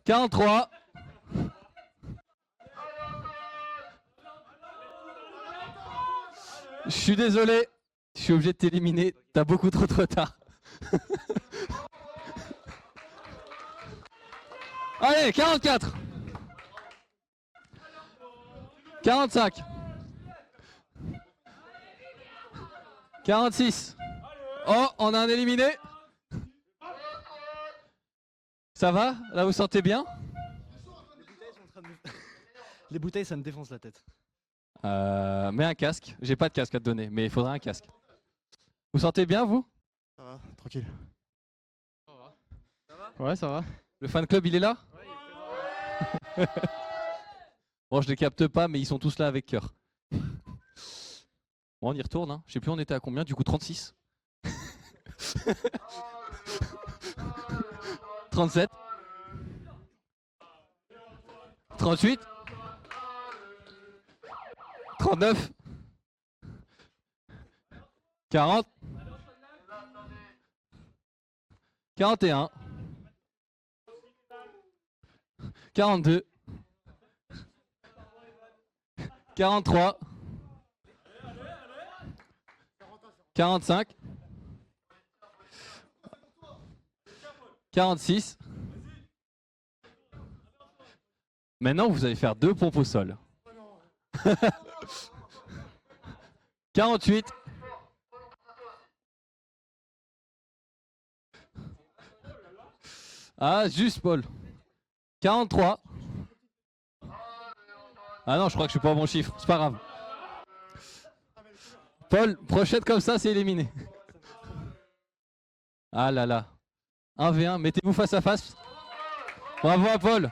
43. Je suis désolé, je suis obligé de t'éliminer, t'as beaucoup trop de retard. Allez, 44. 45. 46. Oh, on a un éliminé. Ça va? Là, vous sentez bien? Les bouteilles, ça me défonce la tête. Mets un casque. J'ai pas de casque à te donner, mais il faudra un casque. Vous sentez bien, vous? Ça va, tranquille. Ouais, ça va. Le fan club, il est là? Bon, je les capte pas, mais ils sont tous là avec cœur. Bon, on y retourne. Hein. Je sais plus, on était à combien? Du coup, 36. 37. 38. 39. 40. 41. 42. 43. 45. 46. Maintenant, vous allez faire 2 pompes au sol. 48. Ah, juste Paul. 43. Ah non, je crois que je suis pas au bon chiffre. C'est pas grave. Paul, prochaine comme ça, c'est éliminé. Ah là là. 1v1, mettez-vous face à face. Bravo à Paul.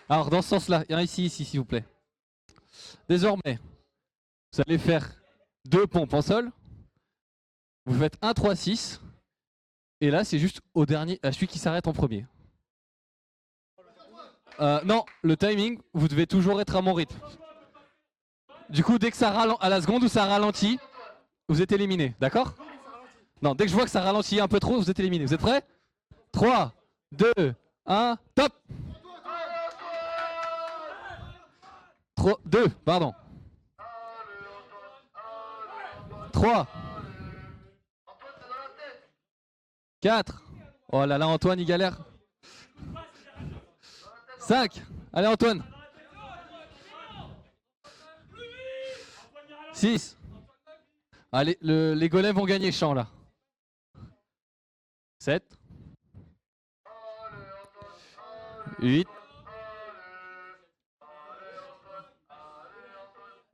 Alors, dans ce sens-là, ici, s'il vous plaît. Désormais, vous allez faire 2 pompes en sol. Vous faites 1, 3, 6. Et là, c'est juste au dernier, à celui qui s'arrête en premier. Non, le timing, vous devez toujours être à mon rythme. Du coup, dès que ça ralentit, à la seconde où ça ralentit, vous êtes éliminé, d'accord? Non, dès que je vois que ça ralentit un peu trop, vous êtes éliminé. Vous êtes prêts? 3, 2, 1, top! 2, pardon. 3. 4. Oh là là, Antoine, il galère. 5. Allez, Antoine. 6. Allez, les golems vont gagner champ là. 7. 8.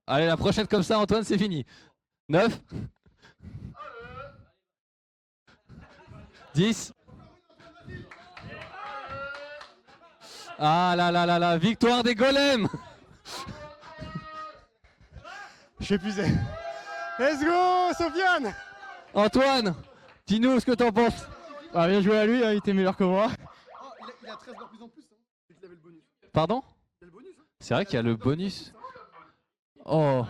Allez, la prochaine comme ça, Antoine, c'est fini. 9. 10. Ah là là là là, victoire des golems. Je suis épuisé. Let's go, Sofiane! Antoine, dis-nous ce que t'en penses. Ah, bien joué à lui, hein, il était meilleur que moi. Oh, il a 13 de plus en plus, hein. Il avait le bonus. Pardon? Il y a le bonus, hein. C'est vrai qu'il y a le bonus. Oh.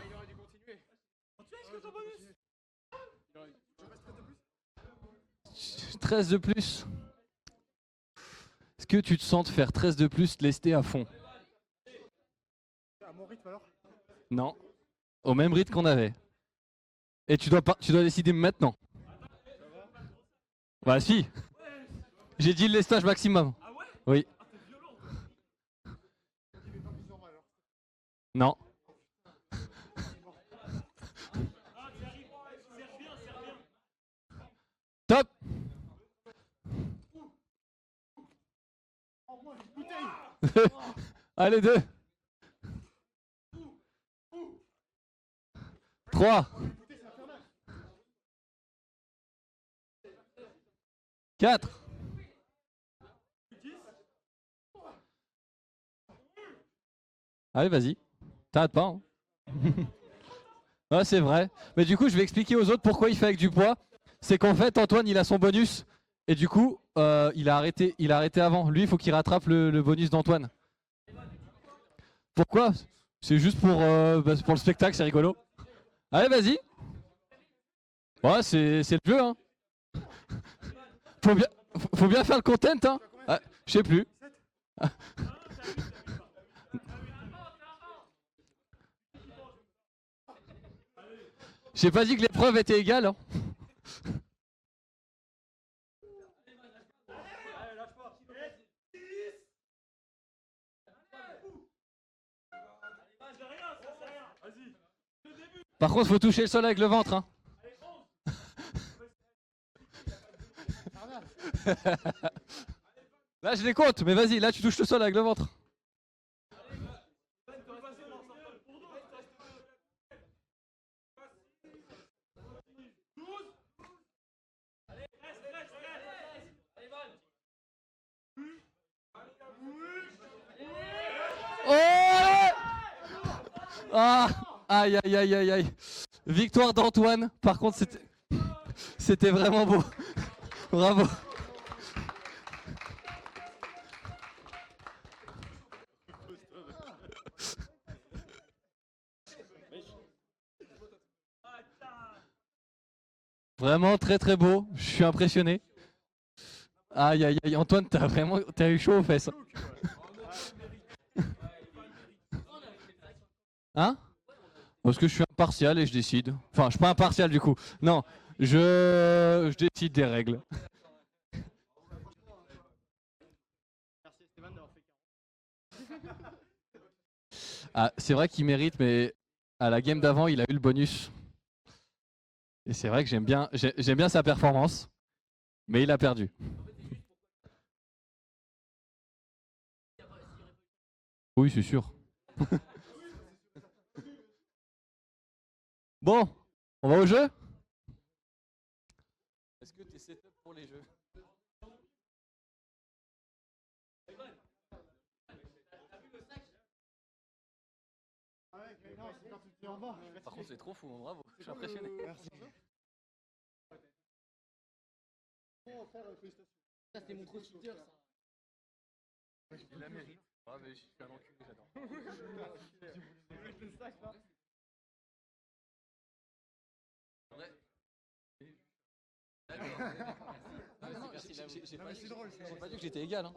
13 de plus. Est-ce que tu te sens de faire 13 de plus, lester à fond? À mon rythme alors? Non. Au même rythme qu'on avait. Et tu dois décider maintenant. Bah si. J'ai dit le lestage maximum. Oui. Non. Top. Allez, 2. 3. 4. 5. Allez, vas-y. T'arrêtes pas. Hein. Ouais, c'est vrai. Mais du coup, je vais expliquer aux autres pourquoi il fait avec du poids. C'est qu'en fait, Antoine, il a son bonus. Et du coup, il a arrêté avant. Lui, il faut qu'il rattrape le bonus d'Antoine. Pourquoi? C'est juste pour le spectacle, c'est rigolo. Allez, vas-y. Ouais, c'est le jeu, hein. Faut bien faire le content, hein. Ah, je sais plus. J'ai pas dit que l'épreuve était égale, hein. Par contre, faut toucher le sol avec le ventre, hein. Là, je les compte, mais vas-y, là, tu touches le sol avec le ventre. Oh! Ah! Aïe, aïe, aïe, aïe, aïe. Victoire d'Antoine. Par contre, c'était vraiment beau. Bravo. Vraiment très très beau. Je suis impressionné. Aïe, aïe, aïe. Antoine, t'as eu chaud aux fesses. Hein? Parce que je suis impartial et je décide. Enfin, je suis pas impartial du coup. Non, je décide des règles. Ah, c'est vrai qu'il mérite, mais à la game d'avant, il a eu le bonus. Et c'est vrai que j'aime bien sa performance, mais il a perdu. Oui, c'est sûr. Bon, on va au jeu? Est-ce que tu es setup pour les jeux? Par contre, c'est trop fou, hein, bravo, je suis impressionné. Merci. Ça, c'était mon crossfitter, ça. Il la mérite. Ah, mais je suis un enculé, j'adore. J'ai pas dit que j'étais égal. Hein.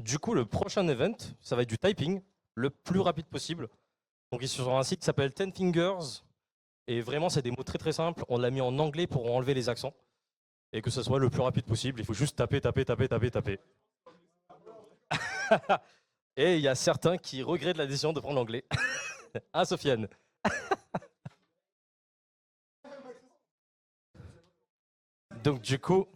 Du coup, le prochain event, ça va être du typing, le plus rapide possible. Donc, ils sont sur un site qui s'appelle 10 Fingers. Et vraiment, c'est des mots très très simples. On l'a mis en anglais pour enlever les accents. Et que ce soit le plus rapide possible. Il faut juste taper, taper, taper, taper, taper. Et il y a certains qui regrettent la décision de prendre l'anglais. Hein, Sofiane? Donc, du coup.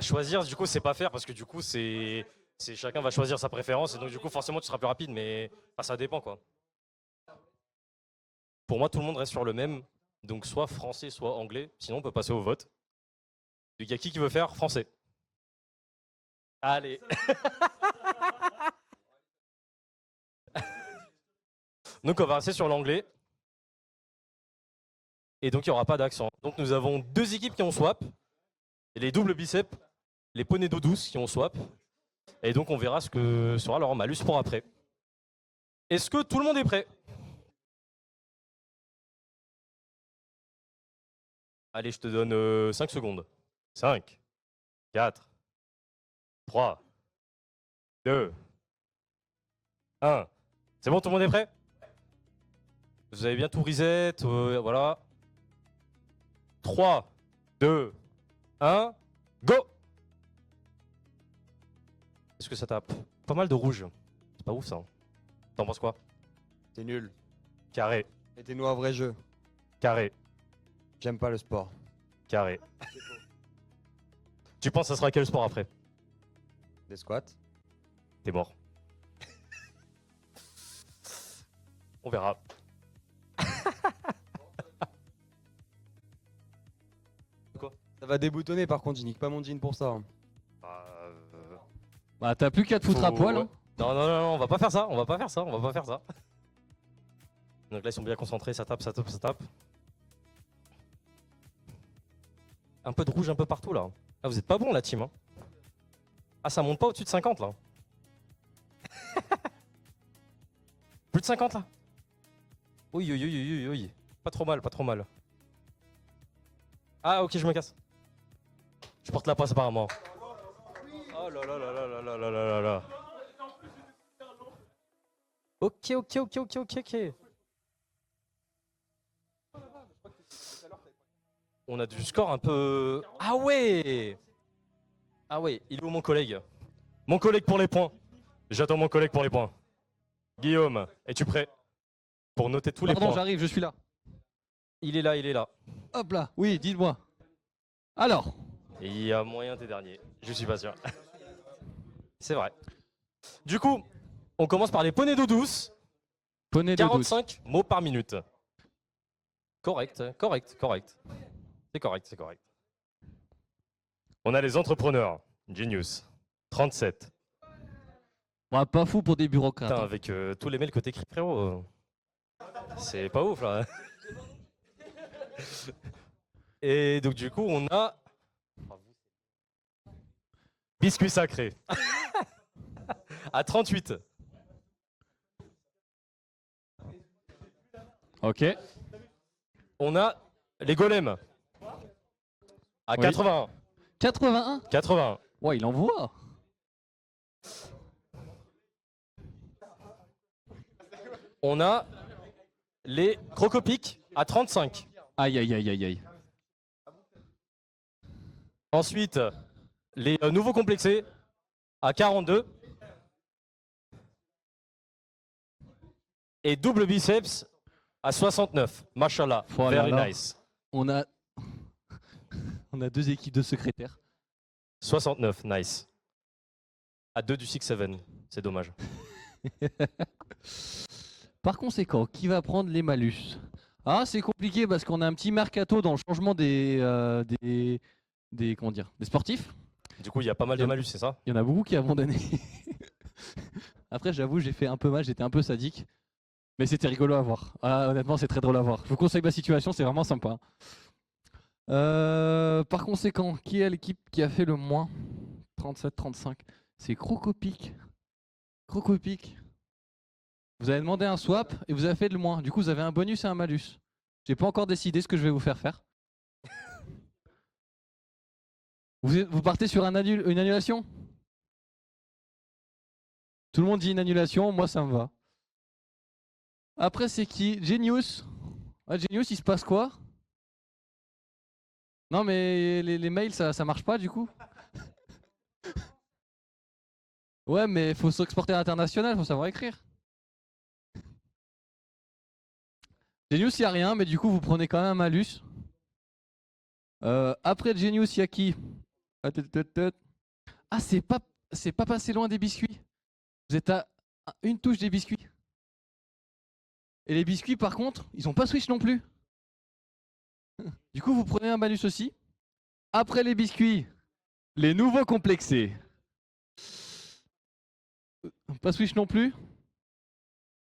Choisir, du coup, c'est pas faire parce que du coup, c'est chacun va choisir sa préférence et donc du coup, forcément, tu seras plus rapide, mais ça dépend quoi. Pour moi, tout le monde reste sur le même, donc soit français, soit anglais. Sinon, on peut passer au vote. Il y a qui veut faire français? Allez. Donc, on va rester sur l'anglais. Et donc, il n'y aura pas d'accent. Donc, nous avons deux équipes qui ont swap. Les doubles biceps, les poneys d'eau douce qui ont swap. Et donc, on verra ce que sera leur malus pour après. Est-ce que tout le monde est prêt? Allez, je te donne 5 secondes. 5, 4, 3, 2, 1. C'est bon, tout le monde est prêt? Vous avez bien tout reset, voilà. 3, 2, 1, go! Est-ce que ça tape? Pas mal de rouge. C'est pas ouf ça. T'en penses quoi? C'est nul. Carré. Mettez-nous un vrai jeu. Carré. J'aime pas le sport. Carré. Tu penses que ça sera quel sport après? Des squats. T'es mort. On verra. Quoi? Ça va déboutonner par contre, je nique pas mon jean pour ça. Hein. Bah t'as plus qu'à te foutre à poil. Hein. Non, non, non, on va pas faire ça, on va pas faire ça, on va pas faire ça. Donc là ils sont bien concentrés, ça tape, ça tape, ça tape. Un peu de rouge un peu partout là. Ah vous êtes pas bon la team hein. Ah ça monte pas au-dessus de 50 là. Plus de 50 là. Oui, oui, oui, oui, oui. Pas trop mal, pas trop mal. Ah ok je me casse. Je porte la passe apparemment. Oh là là là là là là là là là. Ok, ok, ok, ok, ok, ok. On a du score un peu... Ah ouais! Ah ouais, il est où mon collègue? Mon collègue pour les points. J'attends mon collègue pour les points. Guillaume, es-tu prêt? Pour noter tous les points. Pardon, j'arrive, je suis là. Il est là, il est là. Hop là, oui, dites-moi. Alors? Il y a moyen t'es dernier, je suis pas sûr. C'est vrai. Du coup, on commence par les poneys d'eau douce. Poneys d'eau douce. 45 mots par minute. Correct, correct, correct. C'est correct, c'est correct. On a les entrepreneurs. Genius. 37. Ouais, pas fou pour des bureaucrates. Putain, avec tous les mails que t'écris, frérot. C'est pas ouf, là. Et donc, du coup, on a... Biscuit sacré. À 38. Ok. On a les golems. À Oui. 81. 81? 81. Ouais, il envoie. On a les crocopics à 35. Aïe, aïe, aïe, aïe, aïe. Ensuite, les nouveaux complexés à 42. Et double biceps à 69. Mashallah. Voilà, Very alors, nice. On a deux équipes de secrétaires. 69, nice. À 2 du 6-7, c'est dommage. Par conséquent, qui va prendre les malus? Ah, c'est compliqué parce qu'on a un petit mercato dans le changement des comment dire, des sportifs. Du coup, il y a pas mal de malus, c'est ça? Il y en a beaucoup qui abandonné. Après, j'avoue, j'ai fait un peu mal, j'étais un peu sadique. Mais c'était rigolo à voir. Ah, honnêtement, c'est très drôle à voir. Je vous conseille ma situation, c'est vraiment sympa. Par conséquent, qui est l'équipe qui a fait le moins? 37-35. C'est Crocopic. Crocopic. Vous avez demandé un swap et vous avez fait le moins. Du coup, vous avez un bonus et un malus. J'ai pas encore décidé ce que je vais vous faire faire. Vous partez sur une annulation? Tout le monde dit une annulation, moi ça me va. Après c'est qui? Genius. Ah, Genius, il se passe quoi? Non mais les mails ça marche pas du coup. Ouais mais faut s'exporter à l'international, faut savoir écrire. Genius y a rien mais du coup vous prenez quand même un malus. Après Genius y a qui? Ah c'est pas passé loin des biscuits. Vous êtes à une touche des biscuits. Et les biscuits par contre, ils ont pas switch non plus. Du coup vous prenez un malus aussi. Après les biscuits, les nouveaux complexés. Pas switch non plus.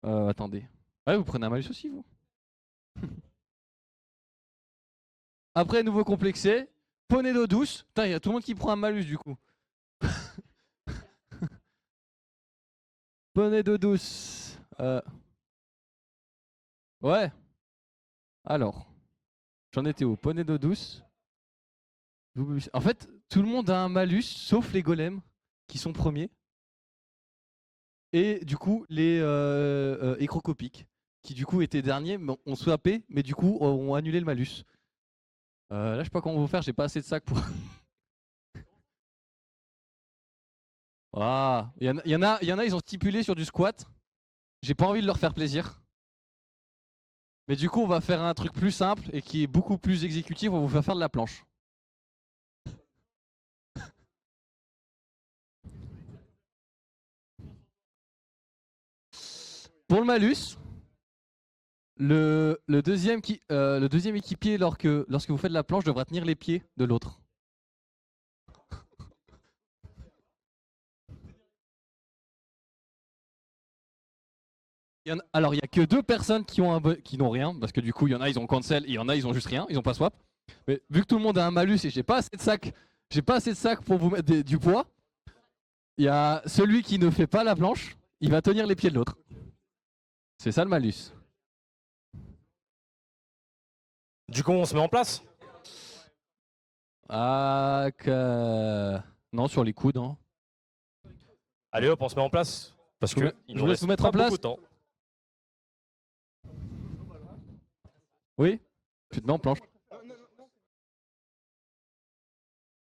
Attendez. Ouais vous prenez un malus aussi vous. Après nouveau complexé, poney d'eau douce. Putain, il y a tout le monde qui prend un malus du coup. Poney d'eau douce. Ouais. Alors. J'en étais où? Poney d'eau douce. En fait, tout le monde a un malus, sauf les golems, qui sont premiers. Et du coup, les écrocopiques, qui du coup étaient derniers, ont swappé, mais du coup ont annulé le malus. Là, je sais pas comment vous faire, j'ai pas assez de sacs pour. Ah, il y en a, ils ont stipulé sur du squat. J'ai pas envie de leur faire plaisir. Mais du coup, on va faire un truc plus simple et qui est beaucoup plus exécutif. On va vous faire de la planche. Pour le malus, le deuxième équipier, lorsque vous faites de la planche, devra tenir les pieds de l'autre. Alors, il n'y a que 2 personnes qui n'ont rien, parce que du coup, il y en a, ils ont cancel, et il y en a, ils ont juste rien, ils ont pas swap. Mais vu que tout le monde a un malus et j'ai pas assez de sacs pour vous mettre du poids, il y a celui qui ne fait pas la planche, il va tenir les pieds de l'autre. C'est ça le malus. Du coup, on se met en place? Ah, non, sur les coudes. Hein. Allez hop, on se met en place. Parce que il je nous vous laisse reste vous mettre pas en place. beaucoup de temps. Oui, tu te mets en planche.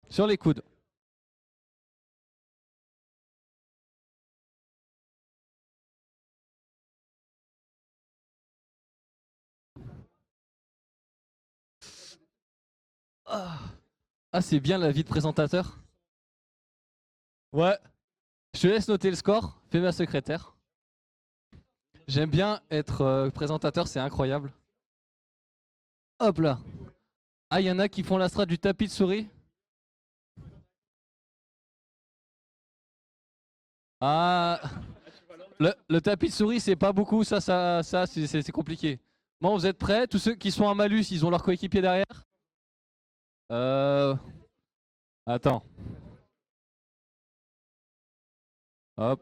Sur les coudes. Ah, c'est bien la vie de présentateur. Ouais. Je te laisse noter le score. Fais ma secrétaire. J'aime bien être présentateur, c'est incroyable. Hop là. Ah, il y en a qui font la strat du tapis de souris. Ah, le tapis de souris, c'est pas beaucoup, ça c'est compliqué. Bon, vous êtes prêts? Tous ceux qui sont en malus, ils ont leur coéquipier derrière. Attends. Hop.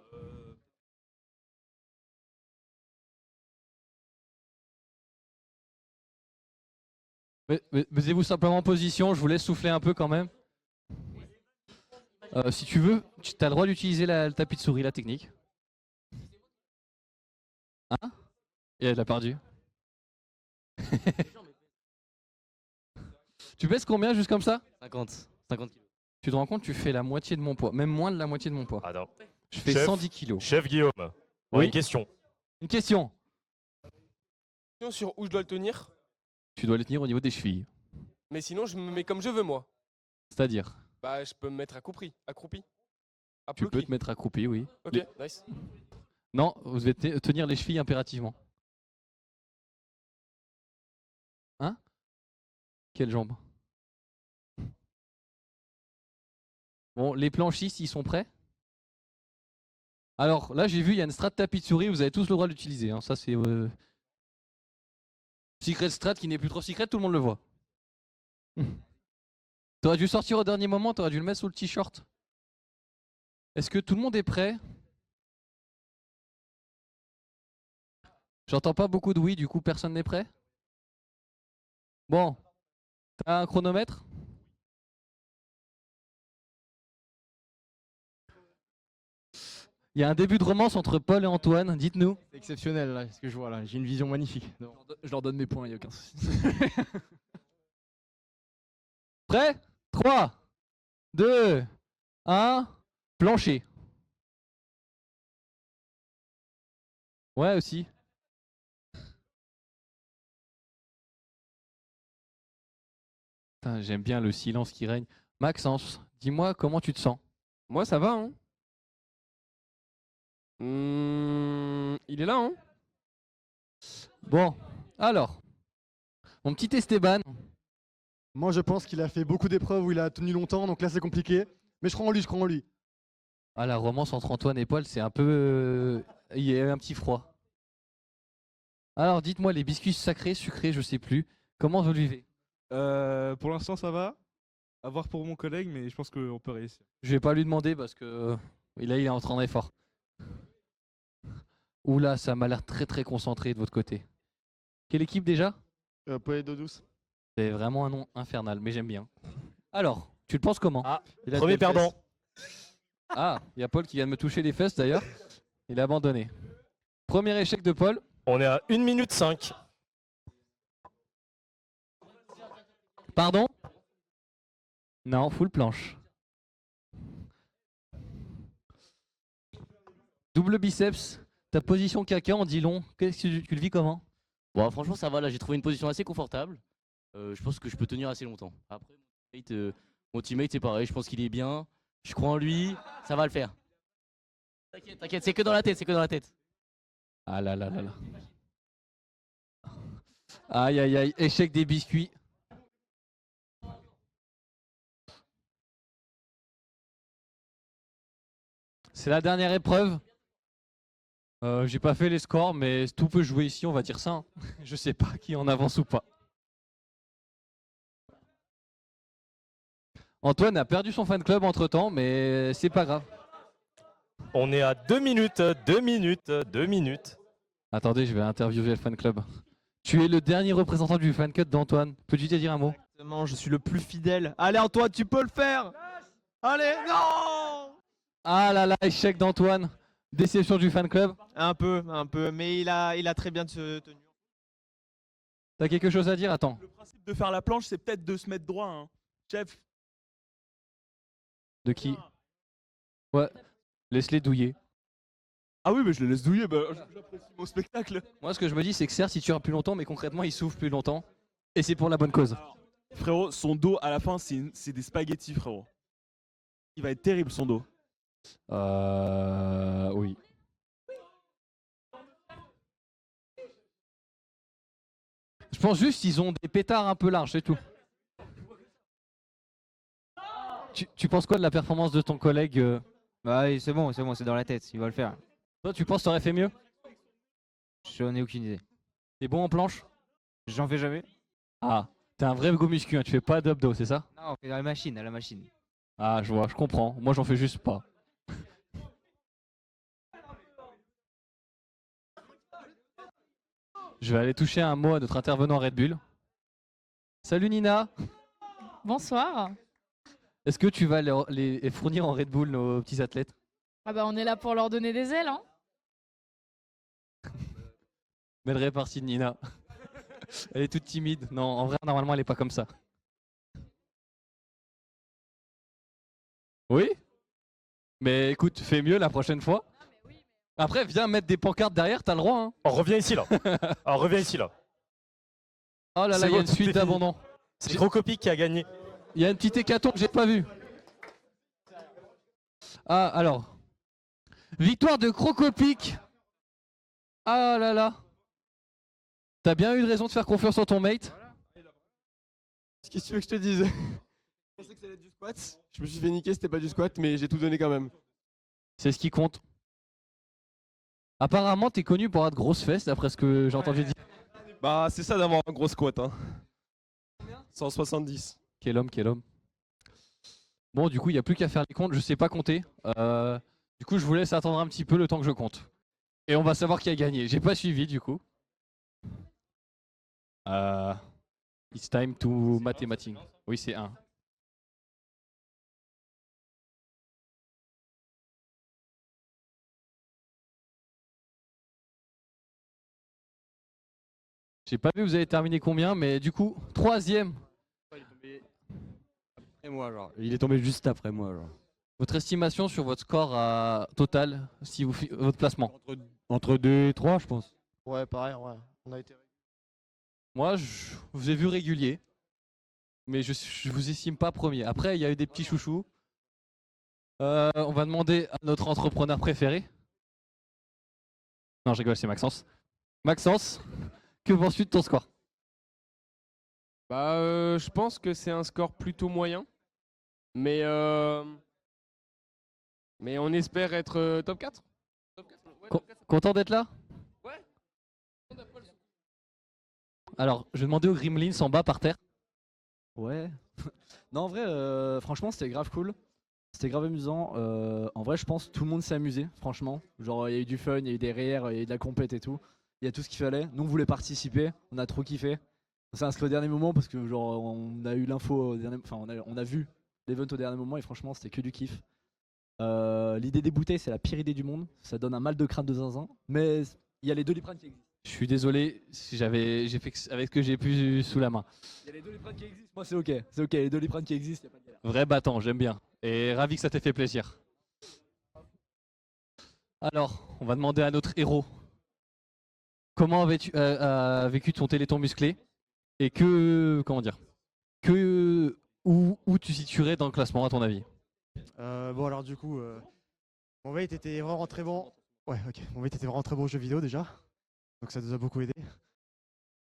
Mettez-vous simplement en position, je vous laisse souffler un peu quand même. Si tu veux, tu as le droit d'utiliser le tapis de souris, la technique. Hein? Et elle a perdu. Tu pèses combien juste comme ça? 50 kilos. Tu te rends compte, tu fais la moitié de mon poids, même moins de la moitié de mon poids. Attends. Je fais Chef, 110 kilos. Chef Guillaume, Oui. une question. Une question. Sur où je dois le tenir, Tu dois le tenir au niveau des chevilles. mais sinon je me mets comme je veux moi. C'est-à-dire, Bah je peux me mettre accroupi. tu peux te mettre accroupi, oui. Ok, nice. Non, vous devez tenir les chevilles impérativement. Hein? Quelle jambe? Bon, les planchistes, ils sont prêts? Alors, là, j'ai vu, il y a une strat tapis de souris, vous avez tous le droit de l'utiliser. Hein. Ça, c'est... Secret strat qui n'est plus trop secret, tout le monde le voit. T'aurais dû sortir au dernier moment, t'aurais dû le mettre sous le t-shirt. Est-ce que tout le monde est prêt? J'entends pas beaucoup de oui, du coup personne n'est prêt? Bon, t'as un chronomètre? Il y a un début de romance entre Paul et Antoine, dites-nous. C'est exceptionnel là, ce que je vois là. J'ai une vision magnifique. Je leur donne mes points, il n'y a aucun souci. Prêt? 3, 2, 1, plancher. Ouais aussi. Putain, j'aime bien le silence qui règne. Maxence, dis-moi comment tu te sens? Moi, ça va, hein. Il est là, hein. Bon, alors, mon petit Esteban. Moi je pense qu'il a fait beaucoup d'épreuves où il a tenu longtemps, donc là c'est compliqué. Mais je crois en lui, je crois en lui. Ah, la romance entre Antoine et Paul, c'est un peu... il y a eu un petit froid. Alors, dites-moi, les biscuits sacrés, sucrés, je sais plus. Comment vous le vivez? Pour l'instant, ça va. À voir pour mon collègue, mais je pense qu'on peut réussir. Je vais pas lui demander parce que là, il est en train d'effort. Oula, ça m'a l'air très très concentré de votre côté. Quelle équipe déjà? Poète d'eau douce. C'est vraiment un nom infernal, mais j'aime bien. Alors, tu le penses comment? Premier perdant. Ah, il y a Paul qui vient de me toucher les fesses d'ailleurs. Il a abandonné. Premier échec de Paul. On est à 1 minute 5. Pardon? Non, full planche. Double biceps, ta position caca en dit long. Qu'est-ce que tu le vis comment? Bon, franchement, ça va. Là, j'ai trouvé une position assez confortable. Je pense que je peux tenir assez longtemps. Après, mon teammate, c'est pareil. Je pense qu'il est bien. Je crois en lui. Ça va le faire. T'inquiète, t'inquiète. C'est que dans la tête. C'est que dans la tête. Ah là là là là. Aïe aïe aïe, échec des biscuits. C'est la dernière épreuve. J'ai pas fait les scores, mais tout peut jouer ici, on va dire ça. Hein. Je sais pas qui en avance ou pas. Antoine a perdu son fan club entre temps, mais c'est pas grave. On est à 2 minutes, 2 minutes, 2 minutes. Attendez, je vais interviewer le fan club. Tu es le dernier représentant du fan club d'Antoine. Peux-tu te dire un mot? Exactement, je suis le plus fidèle. Allez Antoine, tu peux le faire. Allez, non. Ah là là, échec d'Antoine. Déception du fan club. Un peu, mais il a très bien tenu. T'as quelque chose à dire? Attends. Le principe de faire la planche, c'est peut-être de se mettre droit, hein. Chef. De qui? Ouais, laisse-les douiller. Ah oui, mais je les laisse douiller, bah, j'apprécie mon spectacle. Moi, ce que je me dis, c'est que certes, il tire plus longtemps, mais concrètement, il souffle plus longtemps. Et c'est pour la bonne cause. Frérot, son dos, à la fin, c'est des spaghettis, frérot. Il va être terrible, son dos. Oui. Je pense juste qu'ils ont des pétards un peu larges, c'est tout. Tu penses quoi de la performance de ton collègue Bah oui, c'est bon, c'est dans la tête, il va le faire. Toi, tu penses que t'aurais fait mieux? J'en ai aucune idée. T'es bon en planche? J'en fais jamais. Ah, t'es un vrai go muscu, hein, tu fais pas d'abdos, c'est ça? Non, on fait dans la machine, à la machine. Ah, je vois, je comprends. Moi, j'en fais juste pas. Je vais aller toucher un mot à notre intervenant Red Bull. Salut Nina. Bonsoir. Est-ce que tu vas les fournir en Red Bull, nos petits athlètes? Ah bah on est là pour leur donner des ailes, hein. Belle répartie de Nina. Elle est toute timide. Non, en vrai, normalement, elle est pas comme ça. Oui? Mais écoute, fais mieux la prochaine fois. Après, viens mettre des pancartes derrière, t'as le droit. Hein. On revient ici là. On revient ici là. Oh là là, il y a une suite d'abandon. C'est Crocopic qui a gagné. Il y a une petite hécatombe que j'ai pas vue. Ah, alors. Victoire de Crocopic. Ah là là. T'as bien eu de raison de faire confiance en ton mate. Qu'est-ce que tu veux que je te dise? Je pensais que ça allait être du squat. Je me suis fait niquer, c'était pas du squat, mais j'ai tout donné quand même. C'est ce qui compte. Apparemment, t'es connu pour être grosse fesse, d'après ce que j'ai entendu dire. Bah, c'est ça d'avoir un gros squat. Hein. 170. Quel homme, quel homme. Bon, du coup, il n'y a plus qu'à faire les comptes. Je sais pas compter. Du coup, je vous laisse attendre un petit peu le temps que je compte. Et on va savoir qui a gagné. J'ai pas suivi, du coup. It's time to mathématiques. Oui, c'est 1. J'ai pas vu, vous avez terminé combien, mais du coup, 3e. Après moi, genre. Il est tombé juste après moi, genre. Votre estimation sur votre score total, si vous votre placement. Entre 2 et 3, je pense. Ouais, pareil, ouais. On a été. Moi, je vous ai vu régulier, mais je vous estime pas premier. Après, il y a eu des petits chouchous. On va demander à notre entrepreneur préféré. Non, je rigole, c'est Maxence. Maxence, que penses-tu de ton score? Bah, je pense que c'est un score plutôt moyen. Mais on espère être top 4. Content d'être là? Alors, je vais demander aux Gremlins en bas par terre. Ouais. Non, en vrai, franchement, c'était grave cool. C'était grave amusant. En vrai, je pense que tout le monde s'est amusé, franchement. Genre, il y a eu du fun, il y a eu des rires, il y a eu de la compète et tout. Il y a tout ce qu'il fallait. Nous, on voulait participer. On a trop kiffé. On s'est inscrit au dernier moment parce que, genre, on a eu l'info au dernier. Enfin, on a vu l'event au dernier moment et franchement, c'était que du kiff. L'idée des bouteilles, c'est la pire idée du monde. Ça donne un mal de crâne de zinzin. Mais il y a les Doliprane qui existent. Je suis désolé si j'ai fait avec ce que j'ai pu sous la main. Il y a les Doliprane qui existent. Moi, c'est ok. C'est ok. Les Doliprane qui existent, il n'y a pas de galère. Vrai battant, j'aime bien. Et ravi que ça t'ait fait plaisir. Alors, on va demander à notre héros comment a vécu ton téléthon musclé et comment dire, où tu situerais dans le classement à ton avis? Bon alors du coup, mon weight était vraiment très bon. Ouais, ok. Mon weight était vraiment très bon aux jeux vidéo déjà, donc ça nous a beaucoup aidé.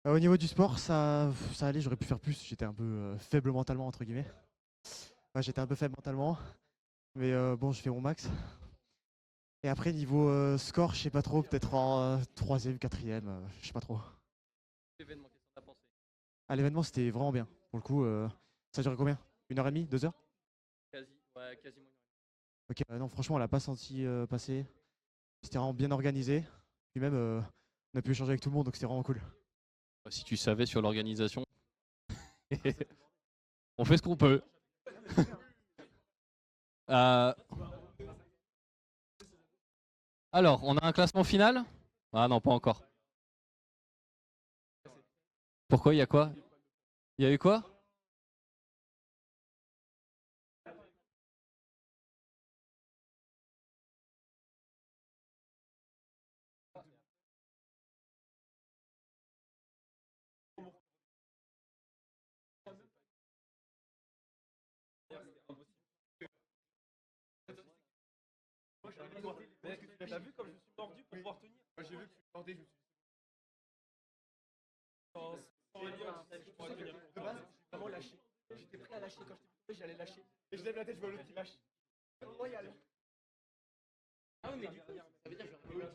Au niveau du sport, ça allait. J'aurais pu faire plus. J'étais un peu faible mentalement entre guillemets. Ouais, j'étais un peu faible mentalement, mais bon, je fais mon max. Et après niveau score, je sais pas trop. Peut-être en 3e, 4e, je sais pas trop. Ah, l'événement c'était vraiment bien. Pour le coup, ça a duré combien? 1h30, 2 heures? Quasiment. Ok, non, franchement, on l'a pas senti passer. C'était vraiment bien organisé. Puis même, on a pu échanger avec tout le monde, donc c'était vraiment cool. Si tu savais sur l'organisation, on fait ce qu'on peut. Alors, on a un classement final? Ah non, pas encore. Pourquoi? Il y a quoi? Il y a eu quoi? T'as vu comme je suis mordu pour pouvoir tenir? Moi j'ai vu que tu mordais, je me suis dit. De base, j'ai vraiment lâché. J'étais prêt à lâcher. Quand j'étais tombé, j'allais lâcher. Et je lève la tête, je vois l'autre qui lâche. Comment y aller? Ah oui, mais du coup, ça veut dire que je vais continuer.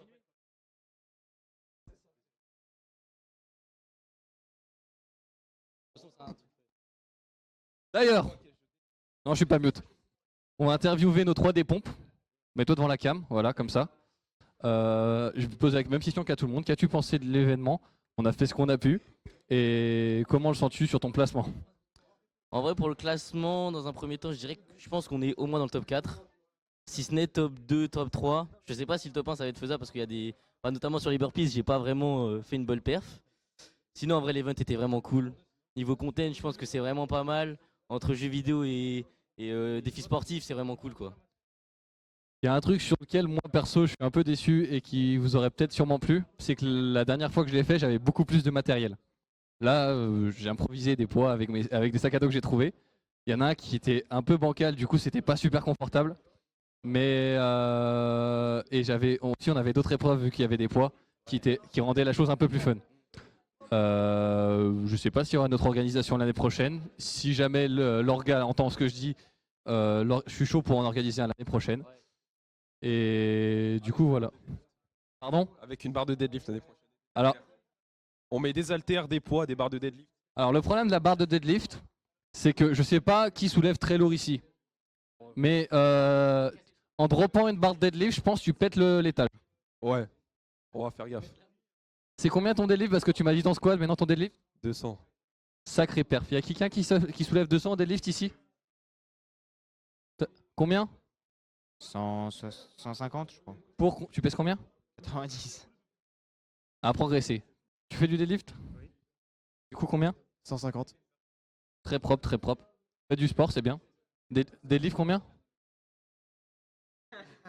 D'ailleurs, non, je suis pas mute. On va interviewer nos 3 des pompes. Mets-toi devant la cam, voilà, comme ça. Je vais poser la même question qu'à tout le monde. Qu'as-tu pensé de l'événement? On a fait ce qu'on a pu. Et comment le sens-tu sur ton placement? En vrai, pour le classement, dans un premier temps, je pense qu'on est au moins dans le top 4. Si ce n'est top 2, top 3. Je sais pas si le top 1 ça va être faisable parce qu'il y a des. Enfin, notamment sur les burpees, j'ai pas vraiment fait une bonne perf. Sinon, en vrai, l'event était vraiment cool. Niveau content, je pense que c'est vraiment pas mal. Entre jeux vidéo et défis sportifs, c'est vraiment cool quoi. Il y a un truc sur lequel moi perso je suis un peu déçu et qui vous aurait peut-être sûrement plu, c'est que la dernière fois que je l'ai fait, j'avais beaucoup plus de matériel. Là, j'ai improvisé des poids avec des sacs à dos que j'ai trouvés. Il y en a un qui était un peu bancal, du coup c'était pas super confortable. Mais on avait d'autres épreuves vu qu'il y avait des poids qui rendaient la chose un peu plus fun. Je sais pas s'il y aura notre organisation l'année prochaine. Si jamais l'orga entend ce que je dis, je suis chaud pour en organiser un l'année prochaine. Et du coup, voilà. Pardon? Avec une barre de deadlift l'année prochaine. Alors, on met des haltères, des poids, des barres de deadlift. Alors, le problème de la barre de deadlift, c'est que je sais pas qui soulève très lourd ici. Mais en droppant une barre de deadlift, je pense que tu pètes l'étage. Ouais, on va faire gaffe. C'est combien ton deadlift? Parce que tu m'as dit ton squat, maintenant ton deadlift? 200. Sacré perf. Il y a quelqu'un qui soulève 200 en deadlift ici? Combien? 150, je crois. Tu pèses combien? 90. À progresser. Tu fais du deadlift? Oui. Du coup, combien? 150. Très propre, très propre. Fais du sport, c'est bien. Deadlift, combien?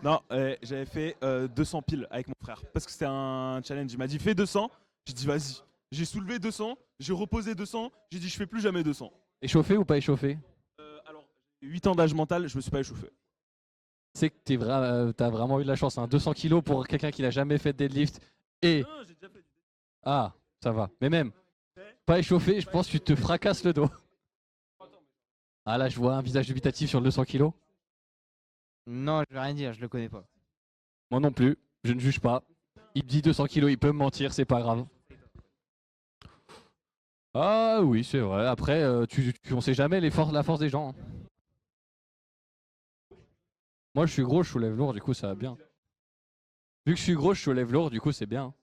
Non, j'avais fait 200 piles avec mon frère parce que c'était un challenge. Il m'a dit fais 200. J'ai dit vas-y. J'ai soulevé 200, j'ai reposé 200. J'ai dit je fais plus jamais 200. Échauffé ou pas échauffé? Alors, j'ai 8 ans d'âge mental, je me suis pas échauffé. C'est que t'as vraiment eu de la chance. Hein. 200 kilos pour quelqu'un qui n'a jamais fait de deadlift. Et. Non, j'ai déjà fait du deadlift. Ah, ça va. Mais même, pas échauffé, je pense que tu te fracasses le dos. Ah là, je vois un visage dubitatif sur le 200 kilos. Non, je vais rien dire, je le connais pas. Moi non plus, je ne juge pas. Il me dit 200 kilos, il peut me mentir, c'est pas grave. Ah oui, c'est vrai. Après, on sait jamais la force des gens. Hein. Moi, je suis gros, je soulève lourd, du coup, ça va bien. Vu que je suis gros, je soulève lourd, du coup, c'est bien.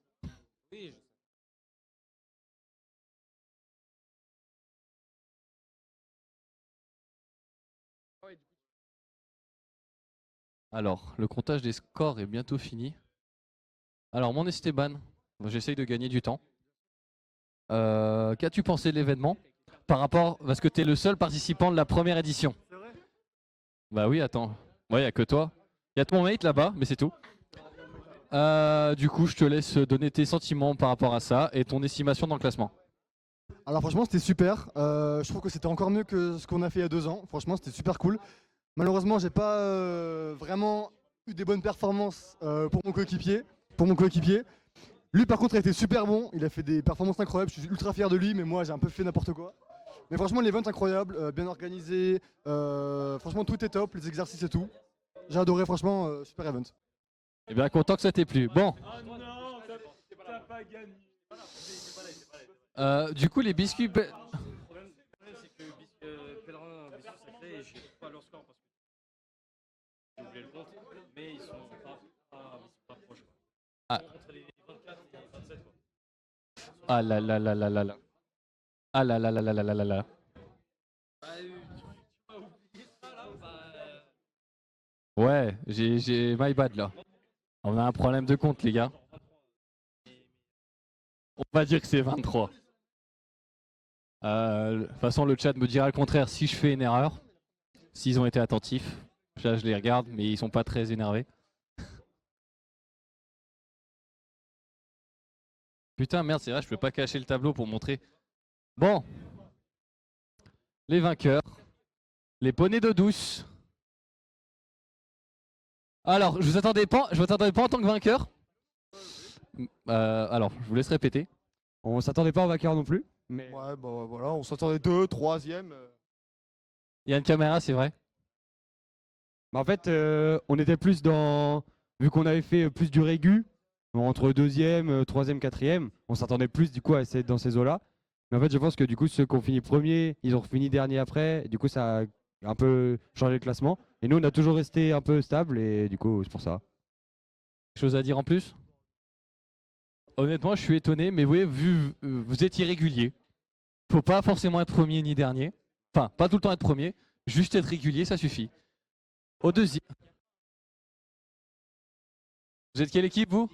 Alors, le comptage des scores est bientôt fini. Alors, mon Esteban, j'essaye de gagner du temps. Qu'as-tu pensé de l'événement par rapport, parce que tu es le seul participant de la première édition? Bah oui, attends. Ouais, y a que toi. Y a ton mate là-bas, mais c'est tout. Du coup, je te laisse donner tes sentiments par rapport à ça et ton estimation dans le classement. Alors franchement c'était super, je trouve que c'était encore mieux que ce qu'on a fait il y a 2 ans, franchement c'était super cool. Malheureusement j'ai pas vraiment eu des bonnes performances pour mon coéquipier. Lui par contre a été super bon, il a fait des performances incroyables, je suis ultra fier de lui mais moi j'ai un peu fait n'importe quoi. Mais franchement l'event incroyable, bien organisé, franchement tout est top, les exercices et tout. J'ai adoré franchement, super event. Eh bien content que ça t'ait plu. Bon. T'as pas gagné. Du coup les biscuits... Le problème c'est que Pèlerin, Biscuit Sacré, j'ai pas leur score parce que j'ai oublié le compte, mais ils sont pas proches. Ah. Entre les 24 et les 27 quoi. Ah là là là là là là. Ah là là là là là là là là. Ouais, j'ai my bad là. On a un problème de compte les gars. On va dire que c'est 23. De toute façon le chat me dira le contraire si je fais une erreur. S'ils ont été attentifs. Là je les regarde mais ils sont pas très énervés. Putain merde c'est vrai je peux pas cacher le tableau pour montrer. Bon. Les vainqueurs. Les poneys d'eau douce. Alors, je vous attendais pas en tant que vainqueur. Alors, je vous laisse répéter. On s'attendait pas en vainqueur non plus. Mais... Ouais, bah voilà, on s'attendait 2, 3e. Il y a une caméra, c'est vrai. Bah, en fait, on était plus dans... Vu qu'on avait fait plus du régu, entre 2e, 3e, 4e, on s'attendait plus du coup à être dans ces eaux-là. Mais en fait, je pense que du coup, ceux qui ont fini premier, ils ont fini dernier après. Et du coup, ça a un peu changé le classement. Et nous, on a toujours resté un peu stable et du coup, c'est pour ça. Quelque chose à dire en plus? Honnêtement, je suis étonné, mais oui, vu vous êtes irrégulier. Faut pas forcément être premier ni dernier. Enfin, pas tout le temps être premier. Juste être régulier, ça suffit. Au deuxième. Vous êtes quelle équipe, vous?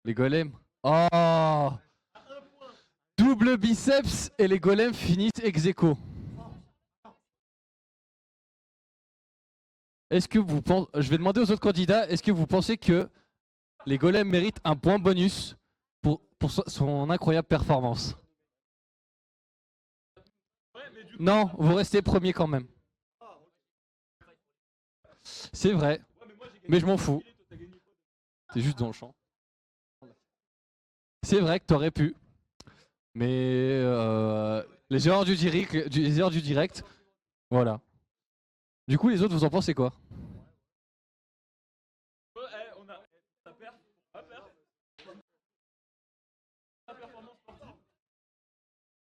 Les golems. Oh! Double biceps et les golems finissent ex aequo. Est-ce que vous pensez, je vais demander aux autres candidats, est-ce que vous pensez que les golems méritent un point bonus pour son incroyable performance? Non, vous restez premier quand même. C'est vrai, mais je m'en fous. C'est juste dans le champ. C'est vrai que t'aurais pu, mais les erreurs du direct, voilà. Du coup, les autres, vous en pensez quoi?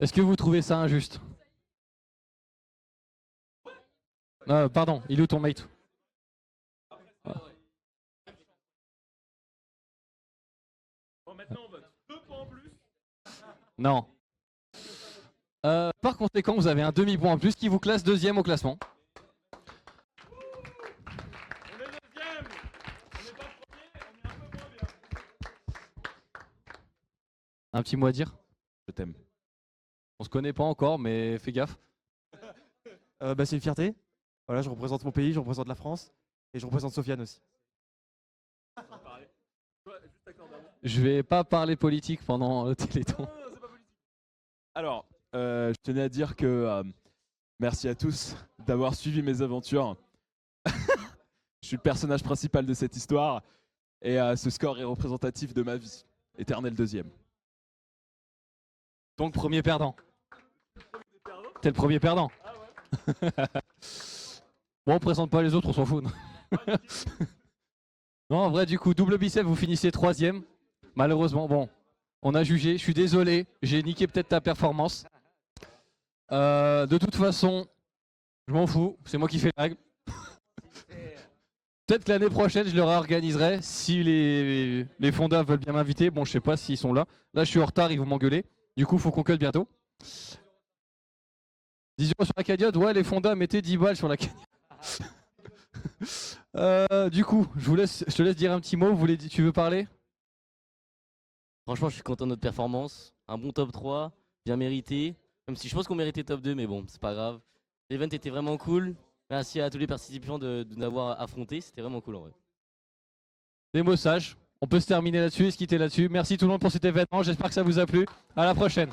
Est-ce que vous trouvez ça injuste? Pardon, il est où ton mate? Bon, maintenant on vote 2 points en plus. Non. Par conséquent, vous avez un demi-point en plus qui vous classe deuxième au classement. Un petit mot à dire? Je t'aime. On se connaît pas encore, mais fais gaffe. C'est une fierté. Voilà, je représente mon pays, je représente la France et je représente Sofiane aussi. Je vais pas parler politique pendant le Téléthon. Alors, je tenais à dire que merci à tous d'avoir suivi mes aventures. Je suis le personnage principal de cette histoire et ce score est représentatif de ma vie. Éternel deuxième. Donc premier perdant. T'es le premier perdant. Bon, on présente pas les autres, on s'en fout. Non, en vrai, du coup, double bicep, vous finissez troisième. Malheureusement, bon, on a jugé. Je suis désolé, j'ai niqué peut-être ta performance. De toute façon, je m'en fous, c'est moi qui fais les règles. Peut-être que l'année prochaine, je le réorganiserai si les fondas veulent bien m'inviter. Bon, je sais pas s'ils sont là. Là, je suis en retard, ils vont m'engueuler. Du coup, faut qu'on cut bientôt. 10 € sur la cagnotte, ouais, les fondas, mettez 10 balles sur la cagnotte. Du coup, je te laisse dire un petit mot. Tu veux parler? Franchement, je suis content de notre performance. Un bon top 3, bien mérité. Même si je pense qu'on méritait top 2, mais bon, c'est pas grave. L'event était vraiment cool. Merci à tous les participants de nous avoir affrontés. C'était vraiment cool en vrai. Des mots sages. On peut se terminer là-dessus et se quitter là-dessus. Merci tout le monde pour cet événement. J'espère que ça vous a plu. À la prochaine.